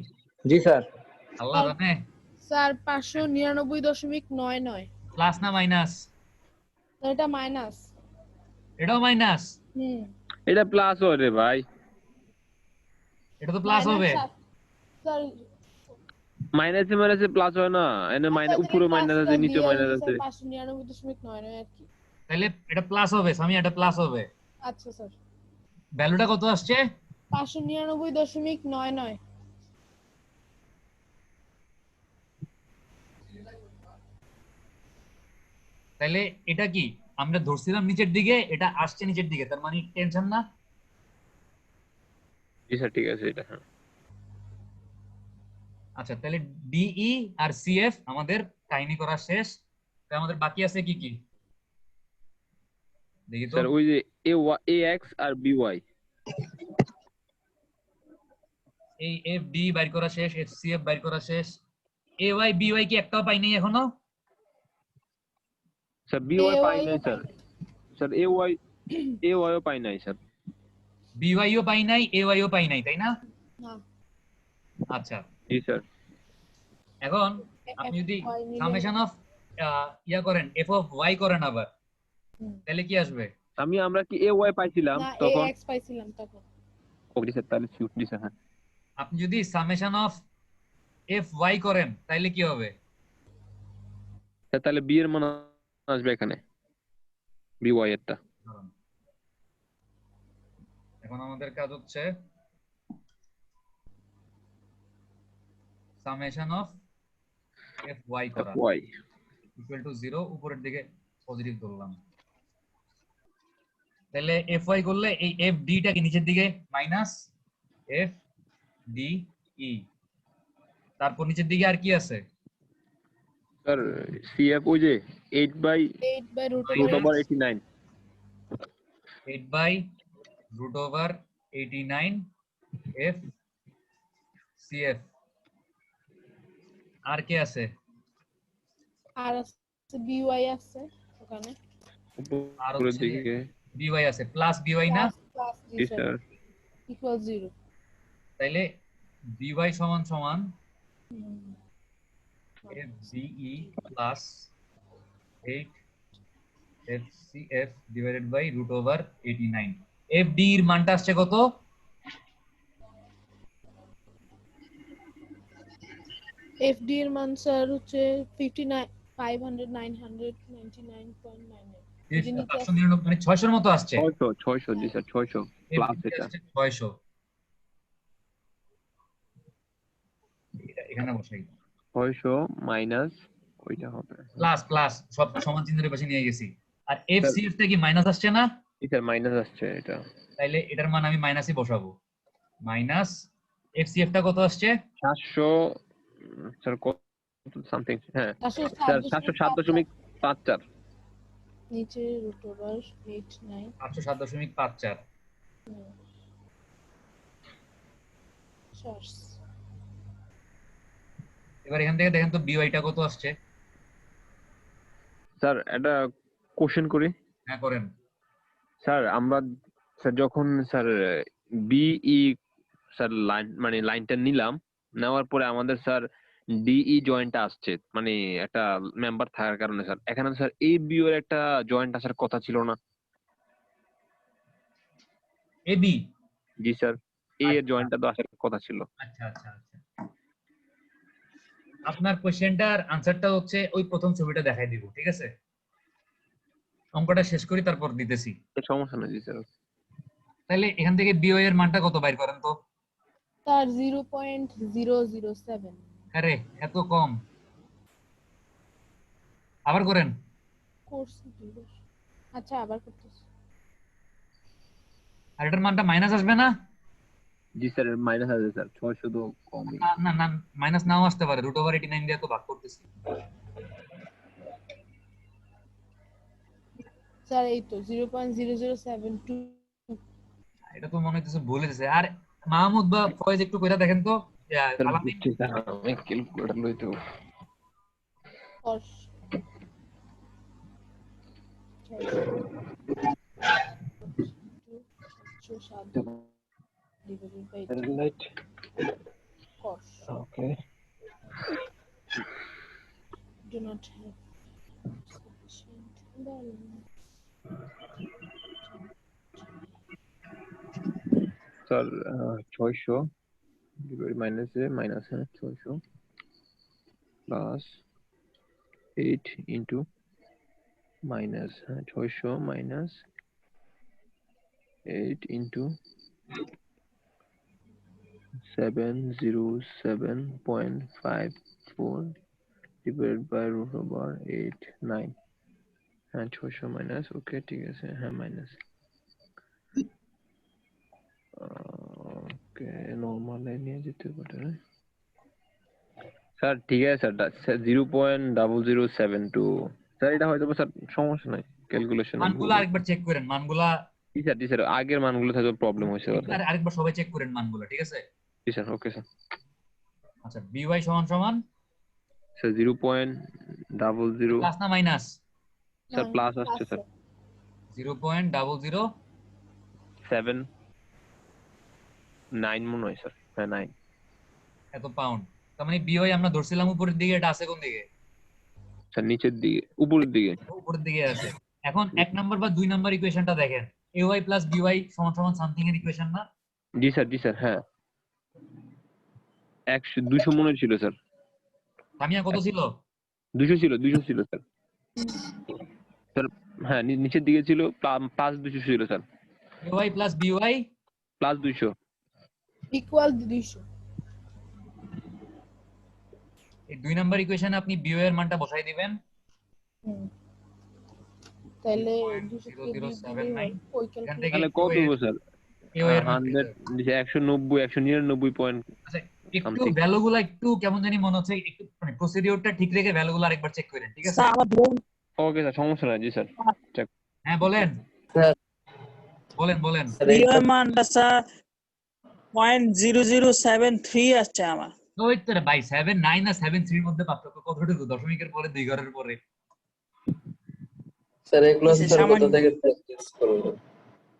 জি স্যার। আল্লাহ জানে। স্যার 599.99 প্লাস না মাইনাস? এটা মাইনাস। এটাও মাইনাস? এটা প্লাস হয় রে ভাই। এটা তো প্লাস হবে। স্যার মাইনাসে মাইনাসে প্লাস হয় না, এনে মাইনাস উপরে মাইনাস আছে, নিচে মাইনাস আছে। 599.99 আর কি। তাহলে এটা প্লাস হবে, সামি এটা প্লাস হবে। আচ্ছা স্যার। ভ্যালুটা কত আসছে? 599.99। তাহলে এটা কি আমরা ধরছিলাম নিচের দিকে, এটা আসছে নিচের দিকে, তার মানে টেনশন না? জি স্যার, ঠিক আছে এটা। হ্যাঁ আচ্ছা তাহলে ডিই আর সিএফ আমাদের কাহিনী করা শেষ। তাহলে আমাদের বাকি আছে কি কি? দেখি তো স্যার ওই যে ax আর by এই এফ ডি বাইর করা শেষ, এফ সি এফ বাইর করা শেষ, এ ওয়াই বি ওয়াই কি একটাও পাই নাই এখনো? স্যার by পাই নাই স্যার। স্যার ay ও পাই নাই স্যার। বি ওয়াই ও পাই নাই, এ ওয়াই ও পাই নাই, তাই না? না আচ্ছা, জি স্যার। এখন আপনি যদি সামেশন অফ ইয়া করেন এফ অফ ওয়াই করেন আবার, তাহলে কি আসবে? আমরা কি ay পাইছিলাম না তখন? ax পাইছিলাম তখন। ওকে স্যার, তাহলে শিফট জি স্যার। হ্যাঁ আপনি যদি সামেশন অফ এফ ওয়াই করেন তাহলে কি হবে? স্যার তাহলে b এর মান আসবে এখানে, by এরটা। দাঁড়ান। এখন আমাদের কাজ হচ্ছে সামেশন অফ এফ ওয়াই করা y ইকুয়াল টু 0, উপরের দিকে পজিটিভ ধরলাম। তাহলে এফ ওয়াই করলে এই এফ ডি টাকে নিচের দিকে মাইনাস এফ ডি ই, তারপর নিচের দিকে আর কি আছে? স্যার cf ওই যে 8/√89 8 by root over 89 F C F. আর কে আছে? আর আছে by আছে ওখানে। আর উপরের হচ্ছে দিকে। বিওয়াই আছে, প্লাস বিওয়াই না? প্লাস জি স্যার। ইকুয়াল 0। তাইলে বিওয়াই সমান সমান F D E plus 8 F C F divided by root over 89। F D এর মানটা আসছে কত? FD এর মান স্যার হচ্ছে 59 500 999.99 এই যে নিচে আছে 599 মানে 600 এর মতো আসছে। 600 জি স্যার 600 প্লাস এটা। 600 এখানে বসাই, 600 মাইনাস ওইটা হবে। প্লাস প্লাস সব সমান চিহ্নের পাশে নিয়ে গেছি। আর এফ সি এফ থেকে মাইনাস আসছে না? জি স্যার মাইনাস আসছে এটা। তাইলে এটার মান আমি মাইনাসই বসাবো। মাইনাস এফ সি এফ টা কত আসছে? 700 স্যার কত সামথিং। হ্যাঁ স্যার 707.54 707.54 নিচে রুট ওভার 89 807.54। সর্স এবার এখান থেকে দেখেন তো বিওয়াইটা কত আসছে? স্যার এটা কোশ্চেন করি। হ্যাঁ করেন। স্যার আমরা স্যার যখন স্যার বিই স্যার লাইনটা নিলাম, নেওয়ার পরে আমাদের স্যার ডিই জয়েন্টটা আসছে, মানে একটা মেম্বার থাকার কারণে স্যার এখানে স্যার এ বিও এর একটা জয়েন্ট আসার কথা ছিল না? A B? জি স্যার, এ এর জয়েন্টটা তো আসার কথা ছিল। আচ্ছা আচ্ছা আচ্ছা, আপনার কোশ্চেনটার আনসারটা হচ্ছে ওই প্রথম ছবিটা দেখাই দিব, ঠিক আছে? অঙ্কটা শেষ করি তারপর দিতেছি। সমস্যা নেই জি স্যার। তাহলে এখান থেকে বিওয়াই এর মানটা কত বাইর করেন তো? তার 0.007 আরে এত কম, আবার করেন। করছি আচ্ছা আবার করতেছি। আর এটার মানটা মাইনাস আসবে না? জি স্যার মাইনাস আছে স্যার, 600 তো কমই। না না না, মাইনাস নাও আসতে পারে, রুট ওভার 89 দিয়ে তো ভাগ করতেছি। স্যার এই তো 0.0072 এটা তো মনে হচ্ছে ভুলে গেছে। আর মাহমুদ বা ফয়েজ একটু কইরা দেখেন তো। স্যার আলামিন বুঝছি স্যার, আমি ক্যালকুলেটর লইতে হবে। সর্স divided by light cos okay. do not have sufficient balance. Sir 600 minus 600 plus 8 into minus 600 minus 8 into 707.54 divided by root over 89। হ্যাঁ 600 মাইনাস, ওকে ঠিক আছে, হ্যাঁ মাইনাস ওকে নরমালে নিয়ে যেতে পারে স্যার। ঠিক আছে স্যার 0.0072 স্যার এটা হয়তো স্যার সমস্যা নাই ক্যালকুলেশন মানগুলো আরেকবার চেক করেন, মানগুলা জি স্যার আগের মানগুলো থাকলে প্রবলেম হয়েছে আরেকবার সবাই চেক করেন মানগুলো, ঠিক আছে? জি স্যার ওকে স্যার আচ্ছা by সমান সমান স্যার 0.00 প্লাস না মাইনাস? স্যার প্লাস আসছে স্যার 0.007 মনে হয় স্যার, হ্যাঁ 9 এত পাউন্ড। তার মানে by আমরা ধরছিলাম উপরের দিকে, এটা আছে কোন দিকে? স্যার নিচের দিকে, উপরের দিকে। উপরের দিকে আছে। এখন 1 নাম্বার বা 2 নাম্বার ইকুয়েশনটা দেখেন, ay প্লাস by সমান সমান সামথিং এর ইকুয়েশন না? জি স্যার হ্যাঁ 200 মনে ছিল স্যার। সামিয়া কত ছিল? 200 ছিল স্যার। স্যার হ্যাঁ নিচের দিকে ছিল প্লাস 200 ছিল sir. ay plus by plus 200 equal 200। এই 2 নাম্বার ইকুয়েশনে আপনি by এর মানটা বসাই দিবেন। তাহলে 0.0079 ওইখান এখান থেকে থেকে তাহলে কত হবে স্যার? ay এর মান 190 আচ্ছা একটু ভ্যালুগুলো একটু কেমন জানি মনে হচ্ছে, একটু মানে প্রসিডিউরটা ঠিক রেখে ভ্যালুগুলো আরেকবার চেক করেন, ঠিক আছে? স্যার আমার ধরুন ওকে স্যার সমস্যা নাই। জি স্যার হ্যাঁ বলেন স্যার বলেন স্যার বি এর মানটা স্যার 0.0073 আসছে আমার। ওই তো রে ভাই 79 আর 73 এর মধ্যে পার্থক্য কতটুকু? দশমিকের পরে 2 ঘরের পরে। স্যার এগুলো স্যার সামান্য। কোথা থেকে প্র্যাকটিস করব?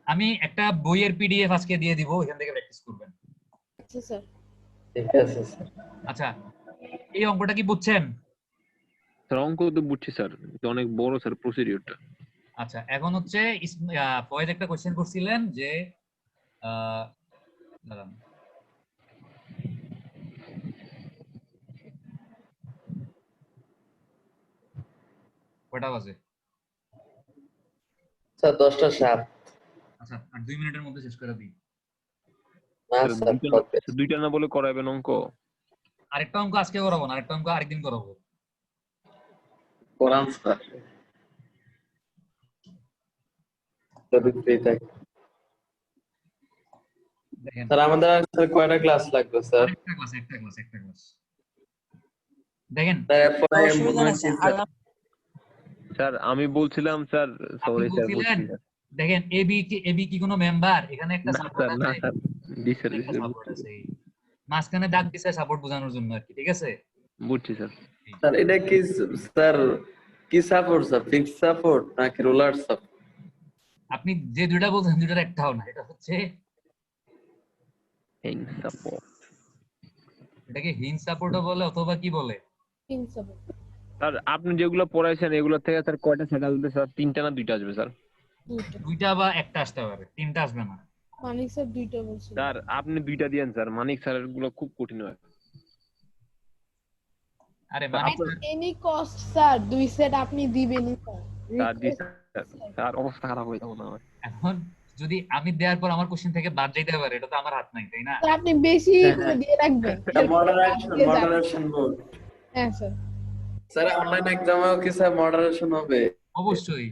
আমি একটা বইয়ের পিডিএফ আজকে দিয়ে দিব, ওখান থেকে প্র্যাকটিস করবেন। আচ্ছা স্যার। ঠিক আছে স্যার। আচ্ছা এই অঙ্কটা কি বুঝছেন? স্যার অঙ্ক তো বুঝছি স্যার, এটা অনেক বড় স্যার প্রসিডিউরটা। আচ্ছা এখন হচ্ছে ফয়েজ একটা কোশ্চেন করছিলেন যে দাঁড়ান কয়টা বাজে? স্যার 10টা 7। আচ্ছা আর 2 মিনিটের মধ্যে শেষ করে দিই। না স্যার দুইটা না বলে করাবেন অঙ্ক? আরেকটা অঙ্ক আজকে করাবো না, আরেকটা অঙ্ক আরেকদিন করাবো। কোরআন স্যার যদি ফ্রি থাকে। দেখেন স্যার আমাদের আর স্যার কয়টা ক্লাস লাগবে স্যার? একটা ক্লাস দেখেন তারপরে অসুবিধা নেই স্যার, আল্লাহ স্যার আমি বলছিলাম স্যার, আপনি সরি স্যার বলছিলেন দেখেন এবি কি কোনো মেম্বার? এখানে একটা না সাপোর্ট স্যার, না আছে, স্যার। জি স্যার একটা সাপোর্ট আছে, এই মাঝখানে দাগ দিছে সাপোর্ট বোঝানোর জন্য আর কি, ঠিক আছে? বুঝছি স্যার। স্যার এটা কি স্যার কি সাপোর্ট স্যার? ফিক্স সাপোর্ট নাকি রোলার সাপোর্ট? আপনি যে দুইটা বলছেন দুইটার একটাও না, এটা হচ্ছে হেইং সাপোর্ট। এটাকে হিন সাপোর্টও বলে অথবা কি বলে? প্রিন্সিপাল। স্যার আপনি যেগুলো পড়াইছেন এগুলো থেকে স্যার কয়টা সেট আসবে স্যার? 3টা না 2টা আসবে স্যার? দুইটা বা একটা আসতে পারে, তিনটা আসবে না। মানিক স্যার 2টা বলছিল। স্যার আপনি 2টা দিয়েন স্যার, মানিক স্যারের গুলো খুব কঠিন হয়। আরে Manik sir any cost sir 2 set আপনি দিবেনই স্যার। স্যার জি স্যার অবস্থা খারাপ হয়ে যাবে না। এখন যদি আমি দেওয়ার পর আমার কোশ্চেন থেকে বাদ যাইতে পারে, এটা তো আমার হাত নাই, তাই না? স্যার আপনি বেশি করে দিয়ে রাখবেন। Moderation board. হ্যাঁ স্যার। স্যার অনলাইন এক্সামেও কি স্যার মডারেশন হবে? অবশ্যই।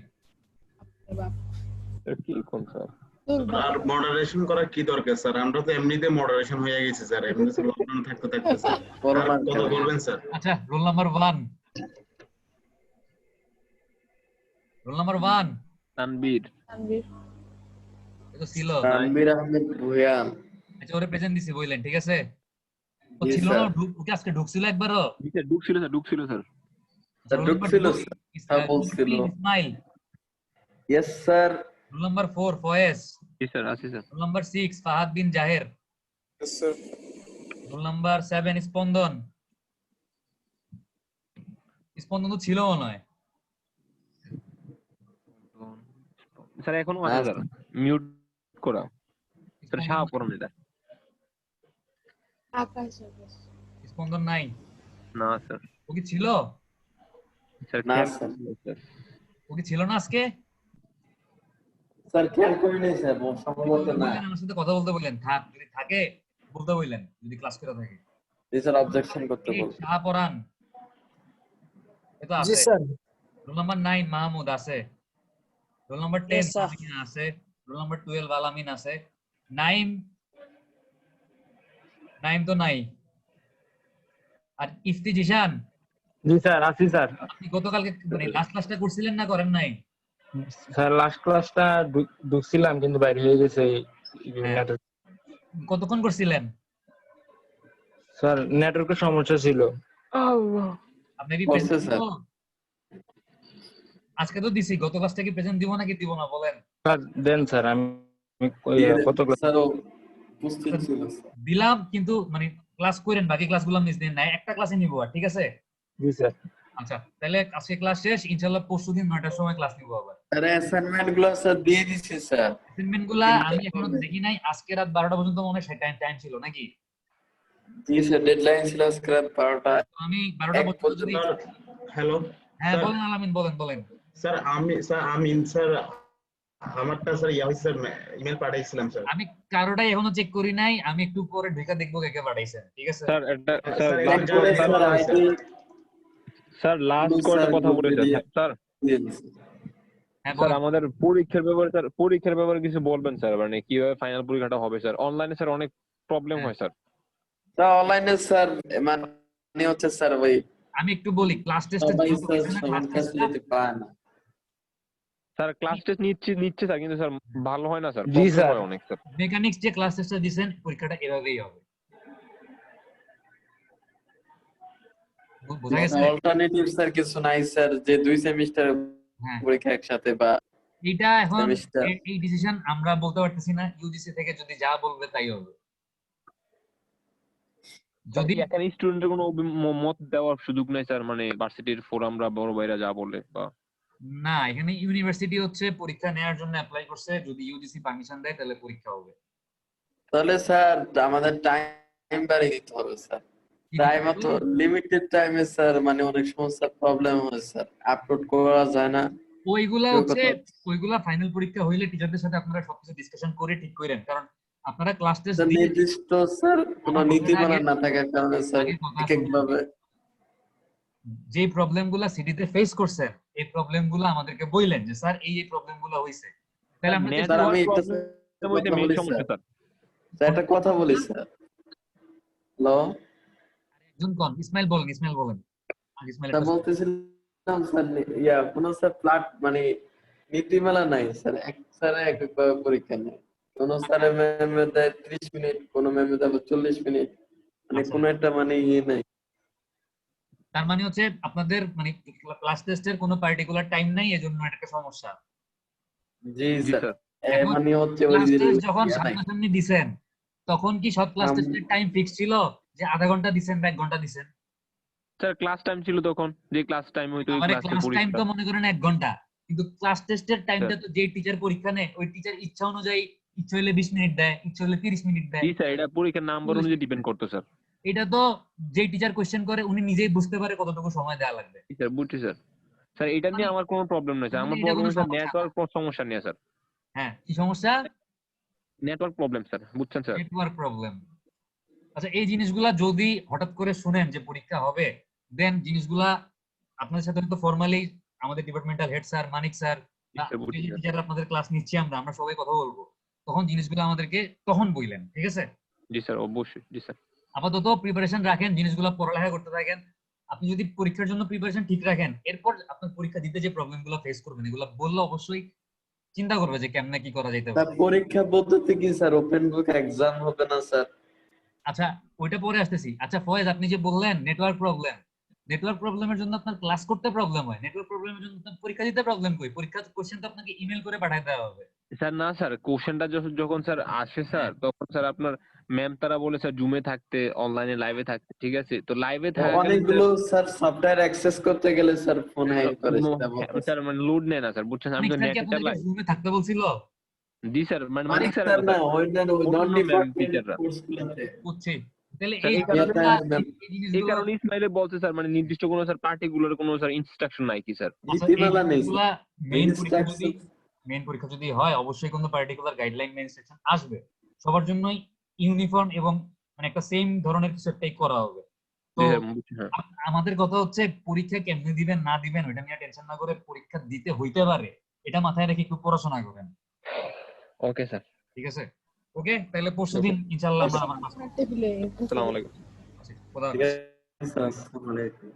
কি কোন স্যার? আর মডারেশন করার কি দরকার স্যার? আমরা তো এমনিতে মডারেশন হয়ে গেছি স্যার, এমনিতে লকডাউন থাকতে স্যার। আর কত করবেন স্যার? আচ্ছা রোল নাম্বার 1 তানবীর। এটা ছিল তানভীর আহমেদ ভুঁইয়া। আচ্ছা ওরে প্রেজেন্ট দিছি বললেন, ঠিক আছে? ও জি, ছিল স্যার। না, ওকে আজকে ঢুকছিল একবারও? জি স্যার ঢুকছিল স্যার। স্যার ঢুকছিল স্যার। হ্যাঁ বলছিল। Ismail. Yes sir. Roll number 4 Faiz. জি স্যার আছে sir. Roll number 6 Fahad bin Zaher. Yes, sir. Roll number 7 Spandan তো ছিল মনে হয়। স্যার এখনো আছে স্যার, মিউট করা। স্যার শাহ পড়ান এটা। আকাশ স্পন্দন নাই? না স্যার। ও কি ছিল? স্যার না, খেয়াল স্যার। করুন, স্যার। ও কি ছিল না আজকে? স্যার খেয়াল করি নাই স্যার, সম্ভবত না। বললেন আমার সাথে কথা বলতে বললেন, যদি থাকে বলতে বললেন, যদি ক্লাস করে থাকে। জি স্যার অবজেকশন করতে বল। শাহ পরান এটা জি আছে। স্যার। রোল নাম্বার 9 মাহমুদ আছে। Roll number 10 Yes, sir. Samina আছে। রোল নাম্বার 12 আলামিন আছে। নাইম তো নাই। আর ইফতি জিশান জি স্যার, আছি স্যার। আপনি গতকালকে মানে লাস্ট ক্লাসটা করছিলেন না করেন নাই? স্যার লাস্ট ক্লাসটা ঢুকছিলাম কিন্তু বাইরে হয়ে গেছে। হ্যাঁ। কতক্ষণ করছিলেন? স্যার নেটওয়ার্কের সমস্যা ছিল। আপনি কি করছে প্রেজেন্ট স্যার। দিব? আজকে তো দিছি, গত ক্লাসটা কি প্রেজেন্ট দিব নাকি দিব না বলেন? স্যার দেন স্যার, আমি কত ক্লাস স্যার উপস্থিত ছিল স্যার। দিলাম, কিন্তু মানে ক্লাস করেন, বাকি ক্লাসগুলো মিস দিন না, একটা ক্লাসে নিব আর, ঠিক আছে? জি স্যার। আচ্ছা, তাহলে আজকে ক্লাস শেষ, ইনশাআল্লাহ পরশুদিন 9টার সময় ক্লাস নিব আবার। স্যার অ্যাসাইনমেন্ট গুলো স্যার দিয়ে দিছি স্যার। অ্যাসাইনমেন্ট গুলা আমি এখনো দেখি নাই, আজকে রাত 12টা পর্যন্ত মনে হয় টাইম ছিল নাকি? জি স্যার, ডেডলাইন ছিল আজকে রাত 12টা। আমি 12টা পর্যন্ত যদি হ্যালো হ্যাঁ বলেন আলামিন, বলেন। স্যার আমিন স্যার, আমারটা স্যার স্যার ইমেল পাঠাইছিলাম স্যার। আমি কারোটাই এখনো চেক করি নাই, আমি একটু পরে ঢেকে দেখবো কে পাঠাইছেন, ঠিক আছে? স্যার একটা স্যার, স্যার লাস্ট কয়টা কথা বলে স্যার। স্যার হ্যাঁ স্যার বলেন। আমাদের পরীক্ষার ব্যাপারে কিছু বলবেন স্যার, মানে কিভাবে ফাইনাল পরীক্ষাটা হবে স্যার? অনলাইনে স্যার অনেক প্রবলেম হয় স্যার। স্যার অনলাইনে স্যার মানে হচ্ছে স্যার ওই আমি একটু বলি, ক্লাস টেস্টে সবাই স্যার সমান ফ্যাসিলিটি পায় না। স্যার ক্লাস টেস্ট নিচ্ছে স্যার, কিন্তু স্যার ভালো হয় না স্যার, জি প্রবলেম স্যার। হয় অনেক স্যার। মেকানিক্স যে ক্লাস টেস্টটা দিবেন পরীক্ষাটা এভাবেই হবে, বোঝা গেছে? অল্টারনেটিভ স্যার কিছু নাই স্যার, যে 2 সেমিস্টার হ্যাঁ, পরীক্ষা একসাথে বা এটা এখন সেমিস্টার। এই ডিসিশন আমরা বলতে পারতেছি না, ইউজিসি থেকে যদি যা বলবে তাই হবে। যদি যদি এখানে স্টুডেন্টের কোনো মত দেওয়ার সুযোগ নাই স্যার, মানে ভার্সিটির ফোরামরা বড় ভাইরা যা বলে বা না, এখানে ইউনিভার্সিটি হচ্ছে পরীক্ষা নেওয়ার জন্য অ্যাপ্লাই করছে, যদি ইউজিসি পারমিশন দেয় তাহলে পরীক্ষা হবে। তাহলে স্যার আমাদের টাইম বাড়িয়ে দিতে হবে স্যার। টাইম তো লিমিটেড টাইমে স্যার, মানে অনেক সমস্যা প্রবলেম হয় স্যার, আপলোড করা যায় না। ওইগুলা ফাইনাল পরীক্ষা হইলে টিচারদের সাথে আপনারা সবকিছু ডিসকাশন করে ঠিক করেন, কারণ আপনারা ক্লাস টেস্ট দিয়ে নির্দিষ্ট স্যার কোনো নীতিমালা না থাকার কারণে স্যার একভাবে যে প্রবলেমগুলো সিটিতে ফেস করছেন, এই প্রবলেমগুলো আমাদেরকে বললেন যে স্যার এই প্রবলেমগুলো হইছে, তাহলে আমরা স্যার আমি একটা মেইন সমস্যা স্যার। একটা কথা বলি স্যার। হ্যালো একজন কোন ইসমাইল বলেন ইসমাইল স্যার, বলতেছিলাম স্যার কোন স্যার মানে নীতিমালা নাই স্যার, এক স্যারে এক একভাবে পরীক্ষা নেয়। কোন স্যারে ম্যামে দেয় 30 মিনিট, কোন ম্যামে দেয় 40 মিনিট, মানে কোন একটা মানে নাই। তার মানে হচ্ছে আপনাদের মানে ক্লাস টেস্টের কোনো পার্টিকুলার টাইম নাই, এজন্য একটা সমস্যা। জি স্যার, এখন মানে হচ্ছে ওই ক্লাস যে টেস্ট যখন সামনাসামনি দিবেন তখন কি সব ক্লাস টেস্টের টাইম ফিক্স ছিল যে আধা ঘন্টা দিবেন বা 1 ঘন্টা দিবেন? স্যার ক্লাস টাইম ছিল তখন, যে ক্লাস টাইম হইতো ওই আমারে ক্লাসে ক্লাস টাইম পরীক্ষা। তো মনে করেন 1 ঘন্টা, কিন্তু ক্লাস টেস্টের টাইমটা তো যে টিচার পরীক্ষা নেয় ওই টিচার ইচ্ছা অনুযায়ী, ইচ্ছা হলে 20 মিনিট দেয়, ইচ্ছা হলে 30 মিনিট দেয়। জি স্যার, এটা পরীক্ষার নাম্বার অনুযায়ী ডিপেন্ড করতো স্যার। এটা তো যে টিচার কোশ্চেন করে উনি নিজেই বুঝতে পারে কতটুকু সময় দেওয়া লাগবে। স্যার বুঝছি স্যার। স্যার এটা নিয়ে আমার কোনো প্রবলেম নেই স্যার, আমার এটা প্রবলেম কোনো স্যার সমস্যা না। নেটওয়ার্ক সমস্যা নিয়ে স্যার। হ্যাঁ, কি সমস্যা? নেটওয়ার্ক প্রবলেম স্যার, বুঝছেন স্যার? Network problem. আচ্ছা, এই জিনিসগুলা যদি হঠাৎ করে শুনেন যে পরীক্ষা হবে, দেন জিনিসগুলা আপনাদের সাথে তো ফর্মালি আমাদের ডিপার্টমেন্টাল হেড স্যার, মানিক স্যার, টিচার আপনাদের ক্লাস নিচ্ছি, আমরা সবাই কথা বলবো, তখন জিনিসগুলো আমাদেরকে তখন বললেন, ঠিক আছে? জি স্যার, অবশ্যই। জি স্যার, আপাতত প্রিপারেশন রাখেন, জিনিসগুলো পড়ালেখা করতে থাকেন। আপনি যদি পরীক্ষার জন্য প্রিপারেশন ঠিক রাখেন, এরপর আপনার পরীক্ষা দিতে যে প্রবলেমগুলো ফেস করবেন এগুলো বললে অবশ্যই চিন্তা করবে যে কেমনে কি করা যেতে পারে। পরীক্ষা পদ্ধতি কি স্যার, ওপেন বুক এক্সাম হবে না স্যার? আচ্ছা, ওইটা পরে আসতেছি। আচ্ছা ফয়েজ, আপনি যে বললেন নেটওয়ার্ক প্রবলেমের জন্য আপনার ক্লাস করতে প্রবলেম হয়, নেটওয়ার্ক প্রবলেমের জন্য আপনার পরীক্ষা দিতে প্রবলেম কই? পরীক্ষার কোশ্চেন তো আপনাকে ইমেল করে পাঠায় দেওয়া হবে। স্যার না স্যার, কোশ্চেনটা যখন স্যার আসে স্যার, তখন স্যার আপনার ম্যাম তারা বলে স্যার জুমে থাকতে, অনলাইনে লাইভে থাকতে, ঠিক আছে? তো লাইভে থাকা অনেকগুলো স্যার সফটওয়্যার অ্যাক্সেস করতে গেলে স্যার ফোনে করে স্যার মানে লোড নেয় না স্যার, বুঝছেন? আমি তো নেটে চালাই। জুমে থাকতে বলছিল? জি স্যার, মানে মানিক স্যার না, ওইটা নন ডিপার্টমেন্ট কোর্সগুলোতে বুঝছি। তাহলে স্যার, এই এই কারণে ইসমাইলে বলছে স্যার, মানে নির্দিষ্ট কোনো স্যার পার্টিকুলার কোনো স্যার ইনস্ট্রাকশন নাই কি স্যার? নীতিমালা নেই স্যার। মেইন পরীক্ষা যদি হয় অবশ্যই কোনো পার্টিকুলার গাইডলাইন বা ইনস্ট্রাকশন আসবে, সবার জন্যই ইউনিফর্ম এবং মানে একটা সেম ধরনের কিছু একটাই করা হবে। তো আমাদের কথা হচ্ছে পরীক্ষা কেমনে দিবেন না দিবেন ওইটা নিয়ে টেনশন না করে, পরীক্ষা দিতে হইতে পারে এটা মাথায় রেখে একটু পড়াশোনা করেন। ওকে স্যার, ঠিক আছে? ওকে, তাহলে পরশুদিন ইনশাআল্লাহ আমরা টেবিলে আসসালামু আলাইকুম। খোদা হাফেজ। ঠিক আছে স্যার, আসসালামু আলাইকুম।